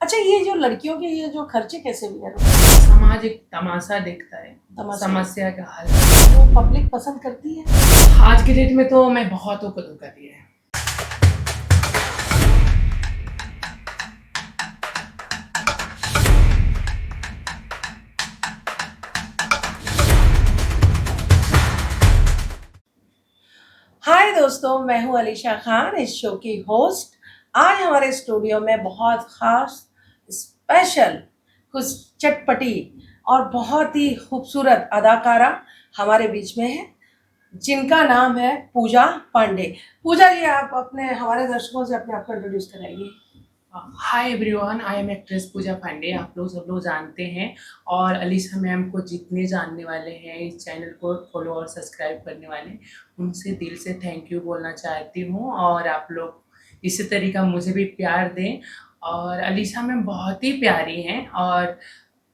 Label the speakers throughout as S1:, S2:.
S1: अच्छा, ये जो लड़कियों के ये जो खर्चे कैसे बियर
S2: समाज एक तमाशा देखता है,
S1: तमाशा
S2: समस्या का हल।
S1: वो पब्लिक पसंद करती है?
S2: आज के डेट में तो मैं बहुतों को धोखा दिया है।
S1: हाय दोस्तों, मैं हूँ अलीशा खान, इस शो की होस्ट। आज हमारे स्टूडियो में बहुत खास स्पेशल कुछ चटपटी और बहुत ही खूबसूरत अदाकारा हमारे बीच में है, जिनका नाम है पूजा पांडे। पूजा जी, आप अपने हमारे दर्शकों से अपने आप को इंट्रोड्यूस कराइए।
S2: Hi everyone, I am actress Pooja Pandey. आप लोग सब लोग जानते हैं। और अलीशा मैम को जितने जानने वाले हैं, इस चैनल को फॉलो और सब्सक्राइब करने वाले, उनसे दिल से थैंक यू बोलना चाहती हूँ। और आप लोग इसी तरीका मुझे भी प्यार दें। और अलीशा मैम बहुत ही प्यारी हैं और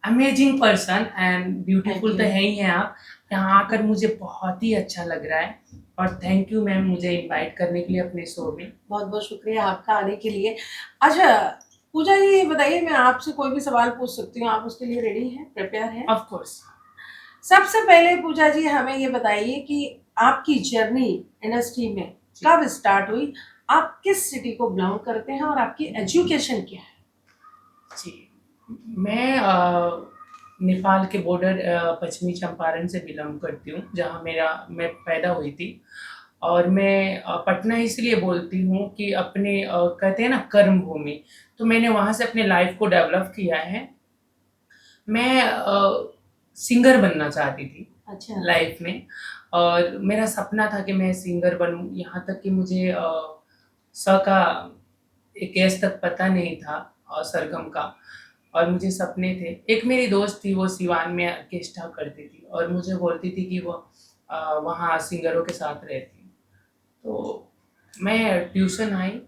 S2: अमेजिंग पर्सन एंड ब्यूटीफुल तो है ही हैं आप। यहाँ आकर मुझे बहुत ही अच्छा लग रहा है। और थैंक यू मैम मुझे इनवाइट करने के लिए अपने शो में।
S1: बहुत बहुत शुक्रिया आपका आने के लिए। अच्छा पूजा जी, ये बताइए, मैं आपसे कोई भी सवाल पूछ सकती हूँ? आप उसके लिए रेडी हैं, प्रिपेयर हैं?
S2: Of course.
S1: सबसे पहले पूजा जी हमें ये बताइए कि आपकी जर्नी इंडस्ट्री में कब स्टार्ट हुई? आप किस सिटी को बिलोंग करते हैं और आपकी एजुकेशन क्या है?
S2: जी, मैं नेपाल के बॉर्डर पश्चिमी चंपारण से बिलोंग करती हूँ, जहाँ मैं पैदा हुई थी। और मैं पटना इसलिए बोलती हूँ कि अपने कहते हैं ना कर्म भूमि, तो मैंने वहाँ से अपने लाइफ को डेवलप किया है। मैं सिंगर बनना चाहती थी
S1: अच्छा।
S2: लाइफ में। और मेरा सपना था कि मैं सिंगर बनूं, यहाँ तक कि मुझे स का एक एस तक पता नहीं था, और सरगम का। और मुझे सपने थे। एक मेरी दोस्त थी, वो सिवान में ऑर्केस्ट्रा करती थी और मुझे बोलती थी कि वो वहाँ सिंगरों के साथ रहती। तो मैं ट्यूशन आई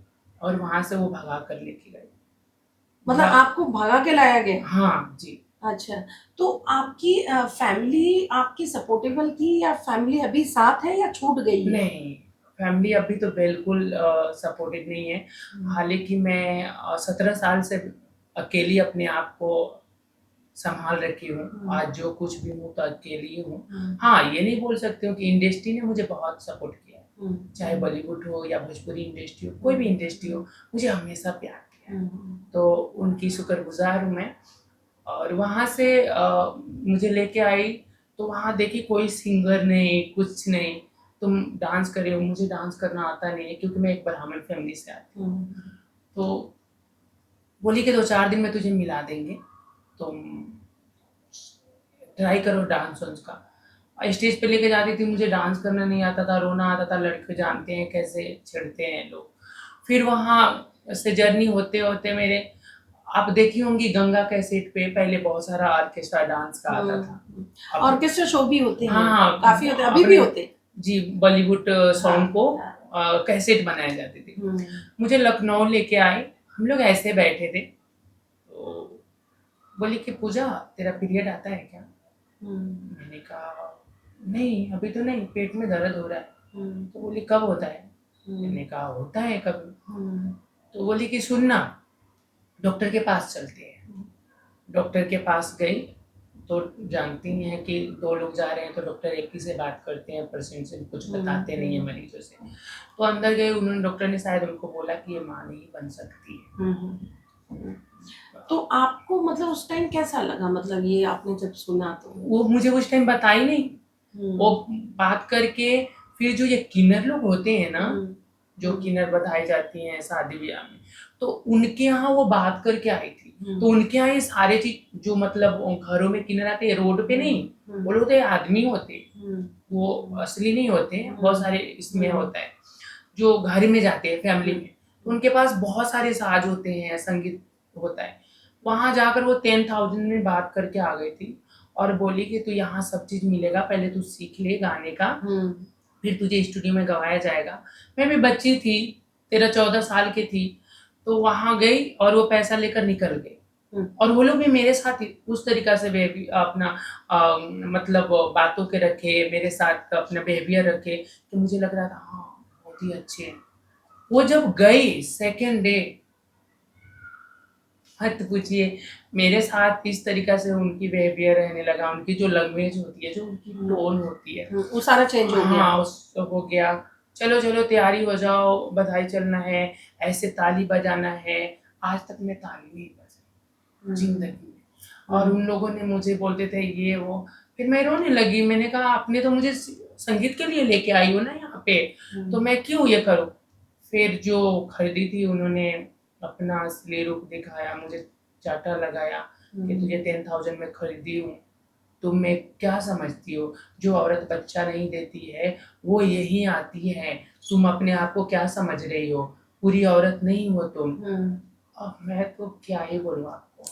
S2: और वहाँ से वो भगा कर लेके गई।
S1: मतलब आपको भगा के लाया गया?
S2: हाँ जी।
S1: अच्छा, तो आपकी फैमिली आपकी सपोर्टेबल थी या फैमिली अभी साथ है या छूट गई है?
S2: नहीं, फैमिली अभी तो बिल्कुल सपोर्टिव नहीं है। हालाँकि मैं 17 साल से अकेली अपने आप को सँभाल रखी हूँ। आज जो कुछ भी हूँ तो अकेली हूँ। हाँ, ये नहीं बोल सकती हूँ कि इंडस्ट्री ने मुझे बहुत सपोर्ट किया है। चाहे बॉलीवुड हो या भोजपुरी इंडस्ट्री हो, कोई भी इंडस्ट्री हो, मुझे हमेशा प्यार किया है। तो उनकी शुक्रगुज़ार हूँ मैं। और वहाँ से मुझे लेके आई, तो वहाँ देखी कोई सिंगर नहीं, कुछ नहीं। तुम डांस करे हो, मुझे डांस करना आता नहीं है क्योंकि मैं एक ब्राह्मण फैमिली से आती हूँ। तो बोली कि 2-4 दिन में तुझे मिला देंगे, तुम ट्राई करो डांस वांस का। स्टेज पे लेके जाती थी, मुझे डांस करना नहीं आता था, रोना आता था। लड़के जानते हैं कैसे छिड़ते हैं लोग। फिर वहाँ से जर्नी होते होते मेरे, आप देखी होंगी गंगा कैसेट पे पहले बहुत सारा ऑर्केस्ट्रा डांस का आता था।
S1: ऑर्केस्ट्रा शो भी होते हैं?
S2: हाँ,
S1: काफी होते हैं, अभी भी होते हैं।
S2: जी, बॉलीवुड सॉन्ग को
S1: हाँ।
S2: कैसेट बनाए जाते थे। मुझे लखनऊ लेके आए, हम लोग ऐसे बैठे थे, तो बोली कि पूजा तेरा पीरियड आता है क्या? मैंने कहा नहीं, अभी तो नहीं, पेट में दर्द हो रहा है। तो बोली कब होता है? मैंने कहा होता है कभी। तो बोली कि सुन ना, डॉक्टर के पास चलते हैं। डॉक्टर के पास गई, तो जानती हैं कि 2 लोग जा रहे हैं तो डॉक्टर एक ही से बात करते हैं, पेशेंट से कुछ बताते नहीं है मरीजों से। तो अंदर गए, उन्होंने डॉक्टर ने शायद उनको बोला कि ये माँ नहीं बन सकती है।
S1: तो आपको मतलब उस टाइम कैसा लगा, मतलब ये आपने जब सुना तो?
S2: वो मुझे उस टाइम बताई नहीं। वो बात करके, फिर जो ये किन्नर लोग होते हैं ना, जो किन्नर बधाई जाती हैं शादी ब्याह में, तो उनके यहाँ वो बात करके आई थी। तो उनके यहाँ ये सारे चीज जो मतलब घरों में किन्नर आते हैं, रोड पे नहीं, वो लोग तो आदमी होते हैं, वो असली नहीं होते हैं। बहुत सारे इसमें होता है जो घर में जाते हैं फैमिली में, तो उनके पास बहुत सारे साज होते हैं, संगीत होता है। वहां जाकर वो 10,000 में बात करके आ गई थी और बोली कि तू यहाँ सब चीज मिलेगा, पहले तू सीख ले गाने का, फिर तुझे स्टूडियो में गवाया जाएगा। मैं भी बच्ची थी, 13-14 साल की थी। तो वहां गई और वो पैसा लेकर निकल गई। और वो लोग भी मेरे साथ ही उस तरीका से अपना मतलब बातों के रखे, मेरे साथ अपना बिहेवियर रखे कि मुझे लग रहा था हाँ बहुत ही अच्छे हैं। वो जब गई सेकेंड डे, मत पूछिए। मेरे साथ इस तरीका से उनकी बिहेवियर रहने लगा, उनकी जो लैंग्वेज होती है, जो उनकी टोन होती है,
S1: वो सारा चेंज हो गया।
S2: हाँ उस हो गया। चलो चलो तैयारी हो जाओ, बधाई चलना है, ऐसे ताली बजाना है। आज तक मैं ताली नहीं बजाई जिंदगी में। और उन लोगों ने मुझे बोलते थे ये वो, फिर मैं रोने लगी। मैंने कहा आपने तो मुझे संगीत के लिए लेके आई हो ना यहाँ पे, तो मैं क्यों ये करूँ। फिर जो खरीदी थी उन्होंने अपना असली रूप दिखाया, मुझे चाटा लगाया कि तुझे 10,000 में खरीदी हूँ, तुम में क्या समझती हो, जो औरत बच्चा नहीं देती है वो यही आती है, तुम अपने आप को क्या समझ रही हो, पूरी औरत नहीं हो तुम। अब मैं तो क्या ही बोलूँ आपको।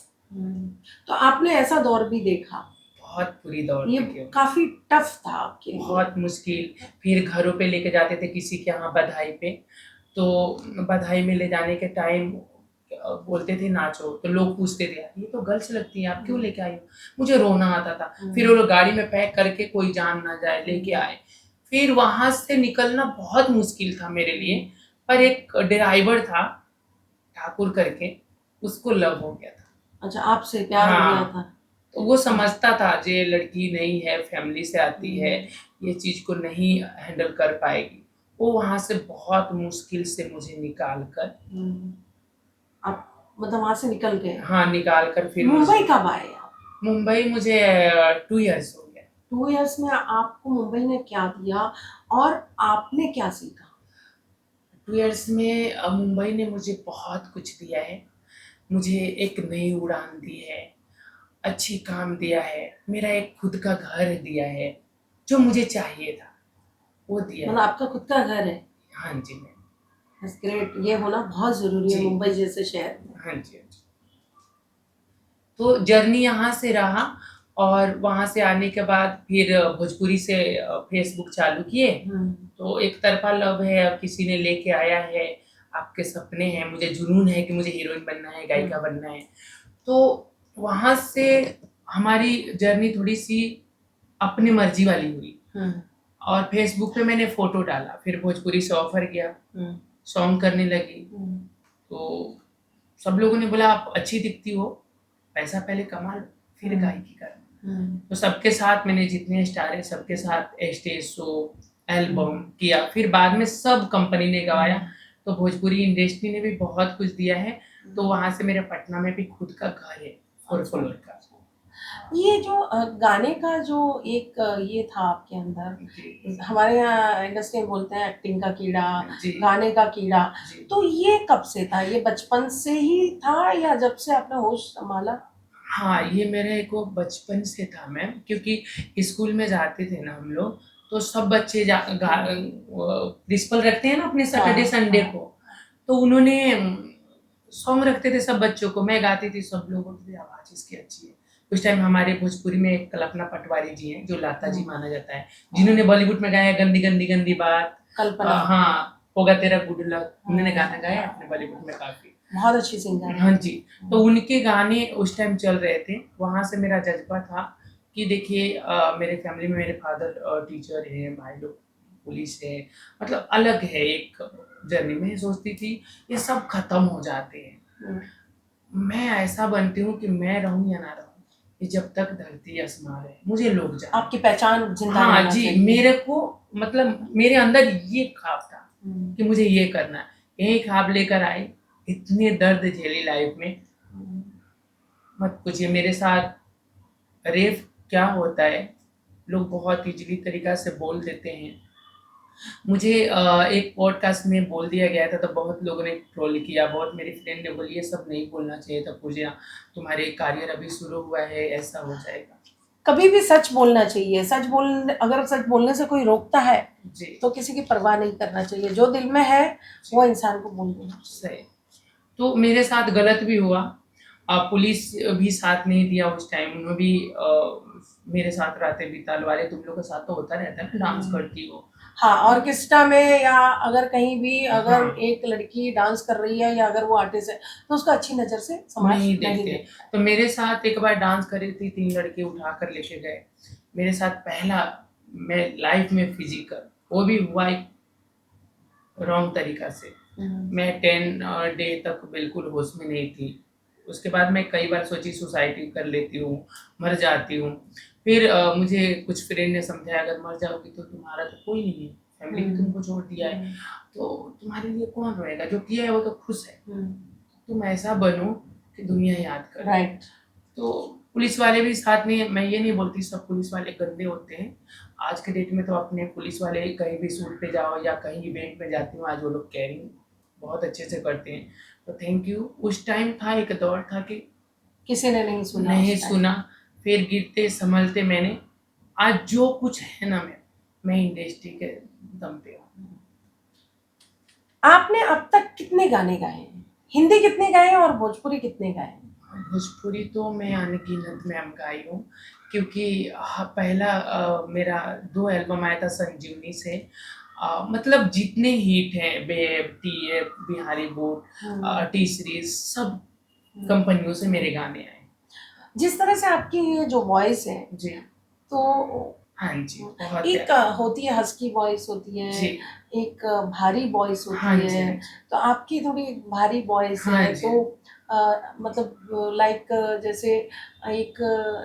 S1: तो आपने ऐसा दौर भी देखा,
S2: बहुत बुरी दौर
S1: ये
S2: थी,
S1: काफी टफ था आपके लिए।
S2: बहुत मुश्किल। फिर घरों पे लेके जाते थे किसी के यहाँ बधाई पे, तो बधाई में ले जाने के टाइम बोलते थे नाचो, तो लोग पूछते थे ये तो गर्ल्स लगती है, आप क्यों लेके आई हो। मुझे रोना आता था। फिर वो लोग गाड़ी में पैक करके कोई जान ना जाए लेके आए। फिर वहां से निकलना बहुत मुश्किल था मेरे लिए। पर एक ड्राइवर था ठाकुर करके, उसको लव हो गया था।
S1: अच्छा, आपसे प्यार हो गया था।
S2: तो वो समझता था ये लड़की नहीं है, फैमिली से आती है, ये चीज को नहीं हैंडल कर पाएगी। वो वहां से बहुत मुश्किल से मुझे निकाल कर,
S1: आप मतलब वहां से निकल गए।
S2: हाँ निकाल कर फिर
S1: मुंबई कब आए आप?
S2: मुंबई मुझे 2 इयर्स हो गया।
S1: 2 इयर्स में आपको मुंबई ने क्या दिया और आपने क्या सीखा?
S2: 2 इयर्स में मुंबई ने मुझे बहुत कुछ दिया है। मुझे एक नई उड़ान दी है, अच्छी काम दिया है, मेरा एक खुद का घर दिया है, जो मुझे चाहिए था वो दिया
S1: मतलब
S2: है।
S1: आपका खुद का घर है?
S2: हाँ जी मैम।
S1: That's great, ये होना बहुत जरूरी है
S2: जी।
S1: मुंबई जैसे शहर में।
S2: हाँ जी, हाँ जी। तो जर्नी यहाँ से रहा, और वहाँ से आने के बाद फिर भोजपुरी से फेसबुक चालू किए। तो एक तरफा लव है, अब किसी ने लेके आया है, आपके सपने हैं, मुझे जुनून है कि मुझे हीरोइन बनना है, गायिका बनना है। तो वहाँ से हमारी जर्नी थोड़ी सी अपनी मर्जी वाली हुई। और फेसबुक पे मैंने फोटो डाला, फिर भोजपुरी से ऑफर किया, सॉन्ग करने लगी। तो सब लोगों ने बोला आप अच्छी दिखती हो, पैसा पहले कमा लो फिर गायकी करना। तो सबके साथ मैंने जितने स्टार है सबके साथ स्टेज शो, एल्बम किया। फिर बाद में सब कंपनी ने गवाया, तो भोजपुरी इंडस्ट्री ने भी बहुत कुछ दिया है। तो वहां से मेरे पटना में भी खुद का घर है 4 फ्लोर का।
S1: ये जो गाने का जो एक ये था आपके अंदर, हमारे यहाँ इंडस्ट्री में बोलते हैं एक्टिंग का कीड़ा, गाने का कीड़ा, तो ये कब से था? ये बचपन से ही था या जब से आपने होश संभाला?
S2: हाँ ये मेरे को बचपन से था मैम, क्योंकि स्कूल में जाते थे ना हम लोग, तो सब बच्चे प्रिंसिपल रखते हैं ना अपने सैटरडे संडे को, तो उन्होंने सॉन्ग रखते थे सब बच्चों को, मैं गाती थी, सब लोग बोलते थे आवाज इसकी अच्छी है। उस टाइम हमारे भोजपुरी में एक कल्पना पटवारी जी हैं, जो लाता जी माना जाता है, जिन्होंने बॉलीवुड में गाया गंदी गंदी गंदी बात,
S1: कल्पना,
S2: हाँ होगा तेरा गुड लक, उन्होंने गाना गाया अपने बॉलीवुड में काफी,
S1: बहुत अच्छी सिंगर।
S2: हाँ जी। तो उनके गाने उस टाइम चल रहे थे। वहां से मेरा जज्बा था कि देखिए मेरे फैमिली में मेरे फादर टीचर हैं, भाई लोग पुलिस है, मतलब अलग है एक जर्नी में। सोचती थी ये सब खत्म हो जाते हैं, मैं ऐसा बनती हूँ कि मैं रहूं या ना रहूं, ये जब तक धरती आसमान है मुझे लोग जाने।
S1: आपकी पहचान जिंदा
S2: हाँ
S1: रहना
S2: जी,
S1: चाहिए।
S2: मेरे को मतलब मेरे अंदर ये ख्वाब था कि मुझे ये करना है। यही ख्वाब लेकर आई, इतने दर्द झेली लाइफ में मत पूछिए। मेरे साथ रेप क्या होता है, लोग बहुत इजीली तरीका से बोल देते हैं। मुझे एक पॉडकास्ट में बोल दिया गया था, तो बहुत लोगों ने ट्रोल किया, बहुत मेरी फ्रेंड ने बोली ये सब नहीं बोलना चाहिए था पूजा, तुम्हारे करियर अभी शुरू हुआ है, ऐसा हो जाएगा।
S1: कभी भी सच बोलना चाहिए, अगर सच बोलने से कोई रोकता है
S2: जी
S1: तो किसी की परवाह नहीं करना चाहिए, जो दिल में है वो इंसान को बोल देना
S2: सही। तो मेरे साथ गलत भी हुआ, पुलिस भी साथ नहीं दिया उस टाइम, उन्होंने भी मेरे साथ रातें बितालवाले, तुम लोग के साथ तो होता रहता है ना, डांस करती हो।
S1: हाँ, ऑर्केस्ट्रा में या अगर कहीं भी अगर
S2: हाँ।
S1: एक लड़की डांस कर रही है या अगर वो आर्टिस्ट है तो उसको अच्छी नजर से समाज
S2: नहीं
S1: नहीं
S2: देखते।
S1: देखता।
S2: तो मेरे साथ एक बार डांस करी थी, 3 लड़के उठा कर लेके गए मेरे साथ, पहला मैं लाइफ में फिजिकल, वो भी हुआ एक रॉन्ग तरीका से। मैं 10 डे तक बिल्कुल होश में नहीं थी, उसके बाद मैं कई बार सोची सुसाइड कर लेती हूँ, मर जाती हूँ। फिर मुझे कुछ फ्रेंड ने समझाया अगर मर जाओगी तो तुम्हारा तो कोई नहीं है, फैमिली भी तुमको छोड़ दिया है, तो तुम्हारे लिए कौन रोएगा, जो किया है वो तो खुश है, तुम ऐसा बनो कि दुनिया याद करे।
S1: राइट।
S2: तो पुलिस वाले भी साथ में, मैं ये नहीं बोलती सब पुलिस वाले गंदे होते हैं, आज के डेट में तो अपने पुलिस वाले कहीं भी शूट पे जाओ या कहीं इवेंट में जाती हूँ, आज वो लोग केयरिंग बहुत अच्छे से करते हैं, तो थैंक यू। उस टाइम था, एक दौर था कि
S1: किसी ने नहीं सुना,
S2: नहीं सुना, फिर गिरते संभलते मैंने आज जो कुछ है ना, मैं इंडस्ट्री के दम पे हूँ।
S1: आपने अब तक कितने गाने गाए हैं? हिंदी कितने गाए हैं और भोजपुरी कितने गाए हैं?
S2: भोजपुरी तो मैं अनगिनत मैम गाई हूँ, क्योंकि पहला मेरा 2 एल्बम आया था संजीवनी से, मतलब जितने हिट हैं बेब, टीएफ, बिहारी बोर्ड, टी सीरीज, सब कंपनियों से मेरे गाने आए।
S1: जिस तरह से आपकी ये जो वॉइस है
S2: जी
S1: तो
S2: हाँ जी, बहुत
S1: एक होती है हस्की वॉइस होती है,
S2: जी
S1: एक भारी वॉइस होती
S2: हाँ जी,
S1: है, तो आपकी थोड़ी भारी वॉइस
S2: हाँ
S1: है,
S2: जी।
S1: तो मतलब लाइक जैसे एक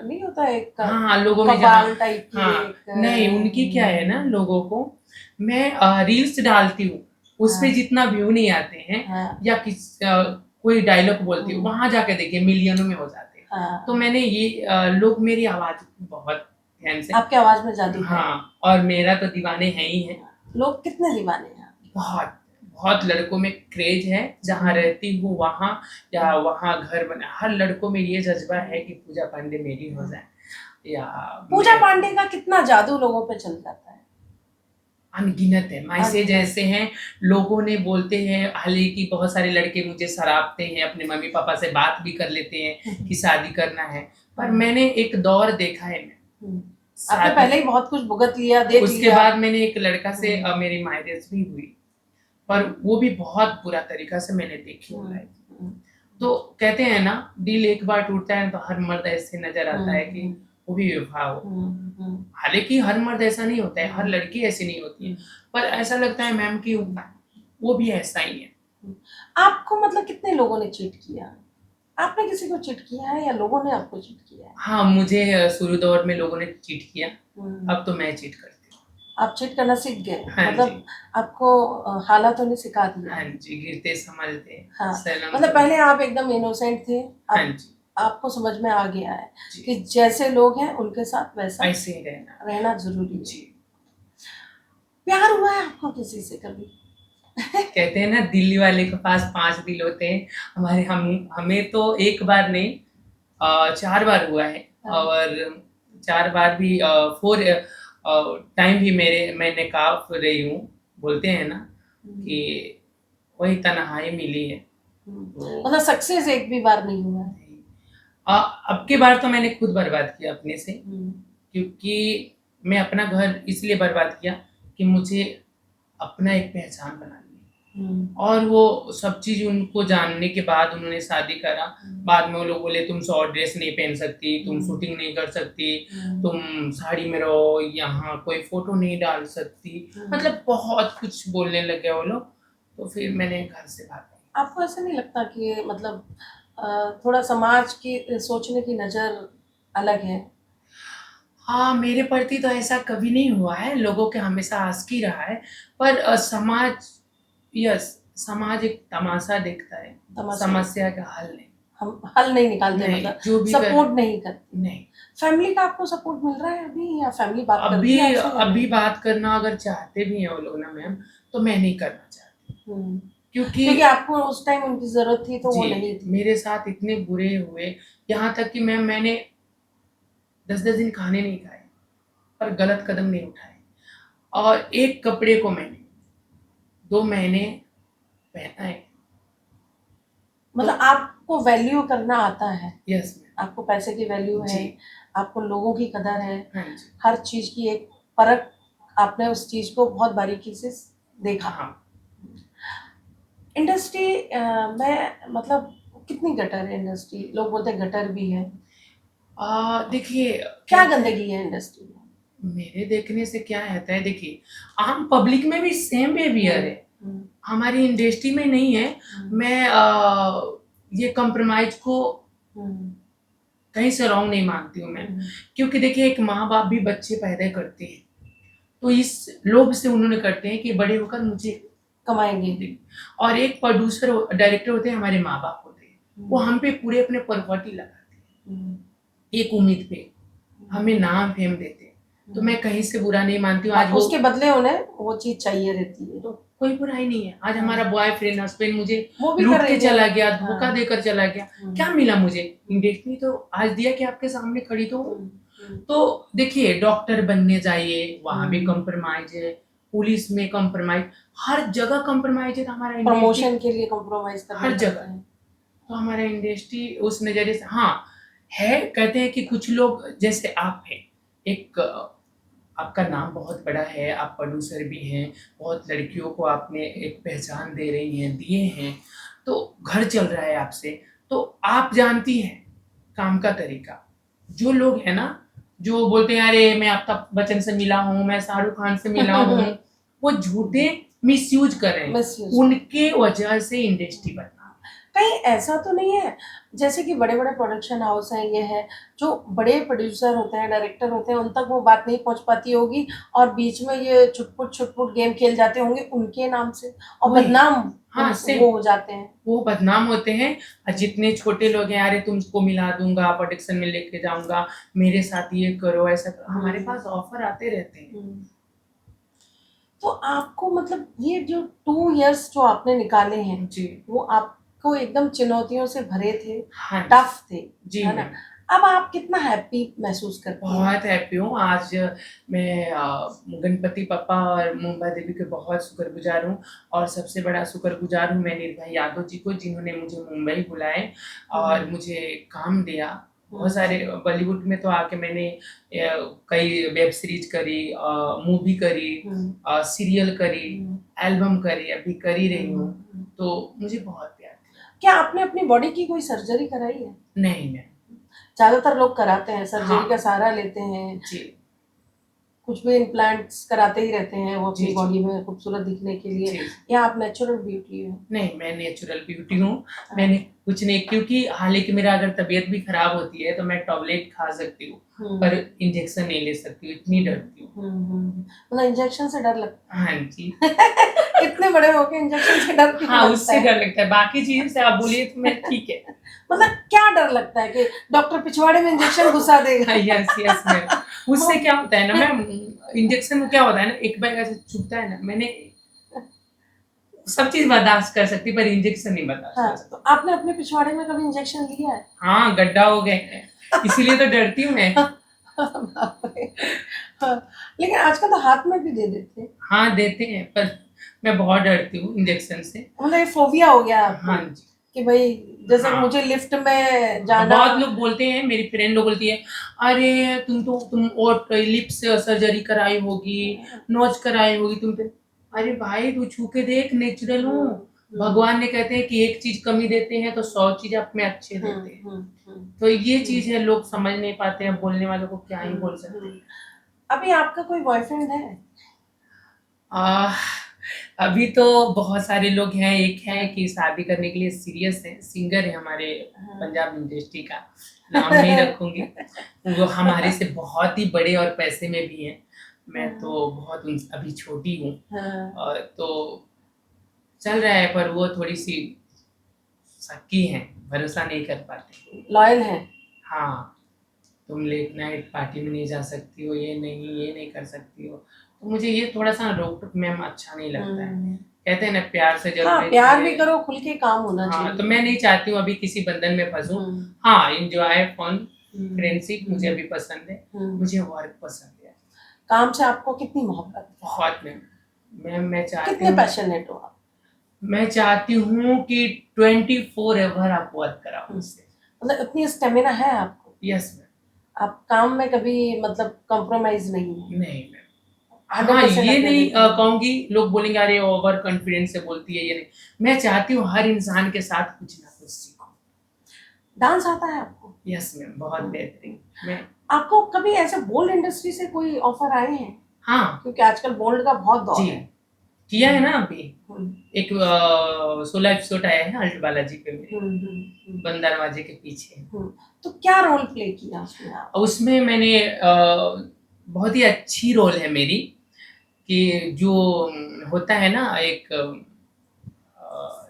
S1: नहीं होता है एक
S2: हाँ, लोगों में
S1: कव्वाल टाइप की
S2: हाँ,
S1: एक
S2: नहीं उनकी क्या है ना, लोगों को मैं रील्स डालती हूँ, उस पे
S1: हाँ।
S2: जितना व्यू नहीं आते हैं,
S1: हाँ।
S2: या कोई डायलॉग बोलती हूँ, वहां जाके देखिए मिलियनों में हो जाते हैं।
S1: हाँ।
S2: तो मैंने ये लोग मेरी आवाज बहुत ध्यान से,
S1: आपके आवाज में जादू है।
S2: हाँ, और मेरा तो दीवाने हैं ही है,
S1: लोग कितने दीवाने हैं आपके?
S2: बहुत बहुत लड़कों में क्रेज है, जहाँ रहती हूँ वहाँ, या वहाँ घर बना, हर लड़कों में ये जज्बा है कि पूजा पांडे मेरी हो जाए, या
S1: पूजा पांडे का कितना जादू लोगों पे चल जाता है,
S2: अनगिनत है। मैसेज ऐसे हैं, लोगों ने बोलते हैं, हालांकि बहुत सारे लड़के मुझे सरापते हैं, अपने मम्मी पापा से बात भी कर लेते हैं कि शादी करना है, पर मैंने एक दौर देखा है,
S1: आपने पहले ही बहुत कुछ भुगत लिया, देख
S2: उसके
S1: लिया।
S2: बाद मैंने एक लड़का से मेरी मैरिज भी हुई, पर वो भी बहुत बुरा तरीका से मैंने देखी वो लाइफ। तो कहते हैं ना, दिल एक बार टूटता है तो हर मर्द ऐसे नजर आता है कि वो भी विवाह हो, हालांकि हर मर्द ऐसा नहीं होता है, हर लड़की ऐसी नहीं होती है, पर ऐसा लगता है मैम कि वो भी ऐसा ही है।
S1: आपको मतलब कितने लोगों ने चीट किया? आपने किसी को चीट किया है या लोगों ने आपको चीट किया है?
S2: हाँ, मुझे शुरू दौर में लोगों ने चीट किया, अब तो मैं चीट करती हूँ।
S1: आप चीट करना सीख गए?
S2: हाँ
S1: मतलब
S2: जी,
S1: आपको हालातों ने सिखा दिया?
S2: हाँ जी, गिरते संभलते।
S1: हाँ,
S2: सलाम
S1: मतलब पहले आप एकदम इनोसेंट थे,
S2: हाँ
S1: अब
S2: जी,
S1: आपको समझ में आ गया है
S2: जी,
S1: कि जैसे लोग हैं उनके साथ वैसा
S2: ऐसे ही रहना।
S1: रहना जरूरी है।
S2: जी,
S1: प्यार हुआ है आपको किसी से कभी?
S2: कहते हैं ना दिल्ली वाले के पास 5 दिल होते हैं, हमें तो एक बार नहीं 4 बार हुआ है, और 4 बार भी 4 टाइम भी मैंने काफ रही हूँ, बोलते हैं ना कि वही तन्हाई मिली है। तो
S1: मतलब सक्सेस एक भी बार नहीं हुआ है?
S2: अब की बार तो मैंने खुद बर्बाद किया अपने से, क्योंकि मैं अपना घर इसलिए बर्बाद किया कि मुझे अपना एक पहचान बना ली, और वो सब चीज उनको जानने के बाद उन्होंने शादी करा, बाद में वो लोग बोले तुम शॉर्ट ड्रेस नहीं पहन सकती, तुम शूटिंग नहीं कर सकती, तुम साड़ी में रहो, यहाँ कोई फोटो नहीं डाल सकती, मतलब बहुत कुछ बोलने लगे वो लोग, तो फिर मैंने घर से भाग गई।
S1: आपको ऐसा नहीं लगता कि मतलब थोड़ा समाज की सोचने की नजर अलग है?
S2: हाँ, मेरे प्रति तो ऐसा कभी नहीं हुआ है, लोगों के हमेशा आस्क ही रहा है, पर समाज एक तमाशा देखता है,
S1: तमाशा
S2: समस्या का हल नहीं।
S1: हम हल नहीं निकालते,
S2: नहीं,
S1: मतलब
S2: जो भी
S1: सपोर्ट नहीं करते।
S2: नहीं,
S1: फैमिली का आपको सपोर्ट मिल रहा है अभी, या फैमिली बात करती
S2: अभी
S1: है आपसे या
S2: अभी
S1: नहीं?
S2: बात करना अगर चाहते भी हैं वो लोग ना मैम, तो मैं नहीं करना चाहती,
S1: क्योंकि
S2: क्योंकि
S1: आपको उस टाइम उनकी जरूरत थी तो वो नहीं थी।
S2: मेरे साथ इतने बुरे हुए, यहाँ तक कि मैंने 10-10 दिन खाने नहीं खाए, पर गलत कदम नहीं उठाए, और एक कपड़े को मैंने 2 महीने पहना है।
S1: मतलब आपको वैल्यू करना आता है?
S2: Yes ma'am.
S1: आपको पैसे की वैल्यू है,
S2: जी,
S1: आपको लोगों की कदर है,
S2: हाँ जी,
S1: हर चीज की एक परख, आपने उस चीज को बहुत बारीकी से देखा।
S2: हाँ।
S1: इंडस्ट्री में मतलब कितनी गटर है इंडस्ट्री? लोग बोलते हैं गटर भी है।
S2: देखिए
S1: क्या गंदगी है इंडस्ट्री में?
S2: मेरे देखने से क्या रहता है, देखिए आम पब्लिक में भी सेम बिहेवियर है, हमारी इंडस्ट्री में नहीं है। मैं ये कंप्रोमाइज को कहीं से रॉन्ग नहीं मानती हूँ मैं, क्योंकि देखिए एक माँ बाप भी बच्चे पैदा करते हैं तो इस लोभ से उन्होंने करते हैं कि बड़े होकर मुझे
S1: कमाएंगे।
S2: और एक प्रोड्यूसर डायरेक्टर होते हैं हमारे माँ बाप होते हैं, वो हम पे पूरे अपने प्रॉपर्टी लगाते हैं एक उम्मीद पे, हमें नाम फेम देते हैं, तो मैं कहीं से बुरा नहीं मानती हूँ। आज
S1: उसके बदले उन्हें वो चीज चाहिए रहती है,
S2: तो कोई बुराई नहीं है। आज हमारा बॉयफ्रेंड हस्बैंड मुझे
S1: वो भी
S2: लूट
S1: कर
S2: के
S1: रही है।
S2: चला गया, धोखा देकर चला गया, क्या मिला मुझे? इंडस्ट्री तो आज दिया कि आपके सामने खड़ी तो देखिए डॉक्टर बनने जाइए वहां भी कंप्रोमाइज है, पुलिस में कंप्रोमाइज, हर जगह कंप्रोमाइज है। तो हमारा इंडस्ट्री
S1: प्रमोशन के लिए कंप्रोमाइज करना
S2: हर जगह, तो हमारा इंडस्ट्री उस नजरिए से हाँ है। कहते हैं कि कुछ लोग जैसे आप हैं, एक आपका नाम बहुत बड़ा है, आप प्रोड्यूसर भी हैं, बहुत लड़कियों को आपने एक पहचान दे रही हैं, दिए हैं, तो घर चल रहा है आपसे, तो आप जानती हैं काम का तरीका। जो लोग हैं ना जो बोलते हैं अरे मैं अमिताभ बच्चन से मिला हूँ, मैं शाहरुख खान से मिला हूँ, वो झूठे मिसयूज कर रहे हैं, उनके वजह से इंडस्ट्री बना।
S1: कहीं ऐसा तो नहीं है जैसे कि बड़े बड़े प्रोडक्शन हाउस हैं, ये है जो बड़े प्रोड्यूसर होते हैं, डायरेक्टर होते हैं, उन तक वो बात नहीं पहुंच पाती होगी और बीच में ये छुटपुट गेम खेल जाते होंगे उनके नाम से और बदनाम
S2: हाँ
S1: वो हो जाते हैं,
S2: वो बदनाम होते हैं। और जितने छोटे लोग हैं अरे तुमको मिला दूंगा, प्रोडक्शन में लेके जाऊंगा, मेरे साथ ये करो ऐसा करो, हमारे पास ऑफर आते रहते हैं।
S1: तो आपको मतलब ये जो 2 इयर्स जो आपने निकाले हैं
S2: जी,
S1: वो आपको एकदम चुनौतियों से भरे थे,
S2: हाँ
S1: टफ थे,
S2: जी,
S1: है ना? अब आप कितना हैप्पी महसूस करते हैं?
S2: बहुत हैप्पी हूँ। आज मैं गणपति पप्पा और मुंबई देवी के बहुत शुक्रगुजार हूँ, और सबसे बड़ा शुक्रगुजार हूँ मैं निर्भय यादव जी को, जिन्होंने मुझे मुंबई बुलाए और मुझे काम दिया। बहुत सारे बॉलीवुड में तो आके मैंने कई वेब सीरीज करी, मूवी करी, सीरियल करी, एल्बम करी, अभी कर ही रही हूँ, तो मुझे बहुत प्यार दिया।
S1: क्या आपने अपनी बॉडी की कोई सर्जरी कराई है?
S2: नहीं मैं
S1: ज्यादातर लोग कराते हैं, सर्जरी का सहारा लेते हैं
S2: जी,
S1: कुछ भी इम्प्लांट्स कराते ही रहते हैं वो अपनी बॉडी में खूबसूरत दिखने के लिए, या आप नेचुरल ब्यूटी हो?
S2: नहीं मैं नेचुरल ब्यूटी हूँ। मैंने कुछ नहीं, क्योंकि हालांकि मेरा अगर तबीयत भी खराब होती है तो मैं टॉबलेट खा सकती हूँ, पर इंजेक्शन नहीं ले सकती हूँ, इतनी डरती हूँ।
S1: मतलब इंजेक्शन से डर लगता
S2: है? हाँ जी।
S1: इतने बड़े होके इंजेक्शन से डर क्यों
S2: हाँ
S1: लगता
S2: उससे
S1: है?
S2: डर लगता है, बाकी चीजों से आप बोलिए तो मैं ठीक है।
S1: मतलब क्या डर लगता है कि डॉक्टर पिछवाड़े में इंजेक्शन घुसा देगा?
S2: यस यस मैम, उससे क्या होता है ना मैम, इंजेक्शन में क्या होता है ना, एक बार ऐसे चुभता है ना, मैंने सब चीज बर्दाश्त कर सकती पर इंजेक्शन नहीं बर्दाश्त कर सकती।
S1: तो आपने अपने पिछवाड़े में कभी इंजेक्शन लिया है?
S2: हाँ गड्ढा हो गए हैं, इसीलिए तो डरती हूँ मैं।
S1: लेकिन आजकल तो हाथ में भी दे देते हैं।
S2: हाँ देते हैं, पर मैं बहुत डरती हूँ इंजेक्शन से।
S1: मतलब ये फोबिया हो गया आपको?
S2: हाँ जी,
S1: कि भाई जैसे मुझे लिफ्ट में जाना,
S2: बहुत लोग बोलते हैं, मेरी फ्रेंड लोग बोलती है अरे तुम और लिप्स सर्जरी कराई होगी, नोज कराई होगी तुम पे। अरे भाई तू छू के देख, नेचुरल हूँ। भगवान ने कहते हैं कि एक चीज कमी देते हैं तो 100 चीज आप में अच्छे देते हैं, तो ये चीज है, लोग समझ नहीं पाते हैं, बोलने वालों को क्या ही बोल सकते हैं।
S1: अभी आपका कोई बॉयफ्रेंड है?
S2: अभी तो बहुत सारे लोग हैं, एक है कि शादी करने के लिए सीरियस है, सिंगर है हमारे पंजाब इंडस्ट्री का, नाम नहीं रखूंगी, वो हमारे से बहुत ही बड़े और पैसे में भी हैं। मैं तो बहुत अभी छोटी हूँ, तो चल रहा है, पर वो थोड़ी सी शक्की है, भरोसा नहीं कर पाते।
S1: लॉयल है?
S2: हाँ, तुम लेट नाइट पार्टी में नहीं जा सकती हो, ये नहीं कर सकती हो, तो मुझे ये थोड़ा सा रोक टोक मैम अच्छा नहीं लगता है। कहते हैं ना प्यार से जब
S1: प्यार भी करो, खुल के काम होना चाहिए।
S2: तो मैं नहीं चाहती हूँ अभी किसी बंधन में फंसूं। हाँ एंजॉय फन फ्रेंडशिप मुझे अभी पसंद है, मुझे वर्क पसंद है।
S1: काम से आपको कितनी मोहब्बत?
S2: बहुत मैम मैं चाहती हूँ।
S1: कितने पैशनेट हो आप? मैं
S2: चाहती हूँ कि 24 एवर आप वर्क कराओ मुझसे।
S1: मतलब इतनी स्टेमिना है आपको?
S2: Yes ma'am.
S1: आप काम में कभी मतलब कॉम्प्रोमाइज नहीं?
S2: नहीं मैम। हाँ ये नहीं कहूंगी, लोग बोलेंगे अरे ओवर कॉन्फिडेंस से बोलती है, ये नहीं। मैं चाहती हूँ हर इंसान के साथ कुछ ना कुछ सीखूं।
S1: डांस आता है आपको?
S2: यस मैम, बहुत बेहतरीन। मैं
S1: आपको कभी ऐसे बोल्ड इंडस्ट्री से कोई ऑफर आए हैं?
S2: हाँ,
S1: क्योंकि आजकल बोल्ड का बहुत दौर है।
S2: किया है ना अभी
S1: हम्म,
S2: एक 16 एपिसोड आया है अल्ट बालाजी पे मेरे, बंद दरवाजे के पीछे।
S1: तो क्या रोल प्ले किया उसमें आप?
S2: उसमें मैंने बहुत ही अच्छी रोल है मेरी, कि जो होता है ना एक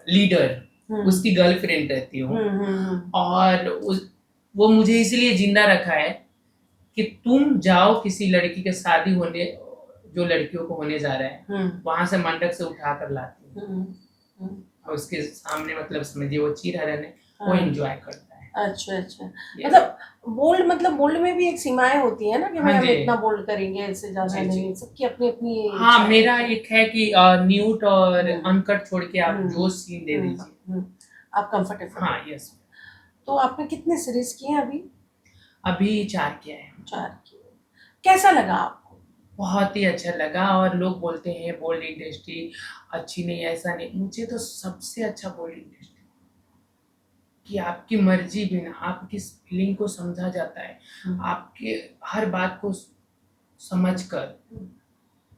S2: लीडर,
S1: हम्म,
S2: उसकी गर्लफ्रेंड रहती हूँ,
S1: हम्म,
S2: और वो मुझे इसलिए जिंदा रखा है कि तुम जाओ किसी लड़की के शादी होने, जो लड़कियों को होने जा रहा है, वहां से मंडप से उठा कर लाती हूँ, और उसके सामने मतलब समझिए वो चीरहरण है, वो एंजॉय करता है।
S1: अच्छा अच्छा,
S2: ये
S1: मतलब बोल्ड में भी एक सीमाएं होती है ना कि भाई
S2: हाँ
S1: हम
S2: जी,
S1: इतना बोल्ड करेंगे, इससे ज्यादा
S2: जी जी।
S1: नहीं, सबकी अपनी अपनी
S2: हाँ,
S1: इच्छा
S2: मेरा
S1: होती है।
S2: एक है कि न्यूट और
S1: हम्म,
S2: अनकट छोड़ के आप
S1: हम्म,
S2: जो सीन दे दीजिए।
S1: आप कंफर्टेबल
S2: हाँ,
S1: हो।
S2: यस।
S1: तो आपने कितने सीरीज किए हैं अभी?
S2: अभी 4 किया है।
S1: 4 किए। कैसा लगा आपको?
S2: बहुत ही अच्छा लगा, और लोग बोलते हैं बोल्ड इंडस्ट्री अच्छी नहीं, ऐसा नहीं, मुझे तो सबसे अच्छा बोल्ड इंडस्ट्री कि आपकी मर्जी बिना आपकी फीलिंग को समझा जाता है, आपके हर बात को समझ कर,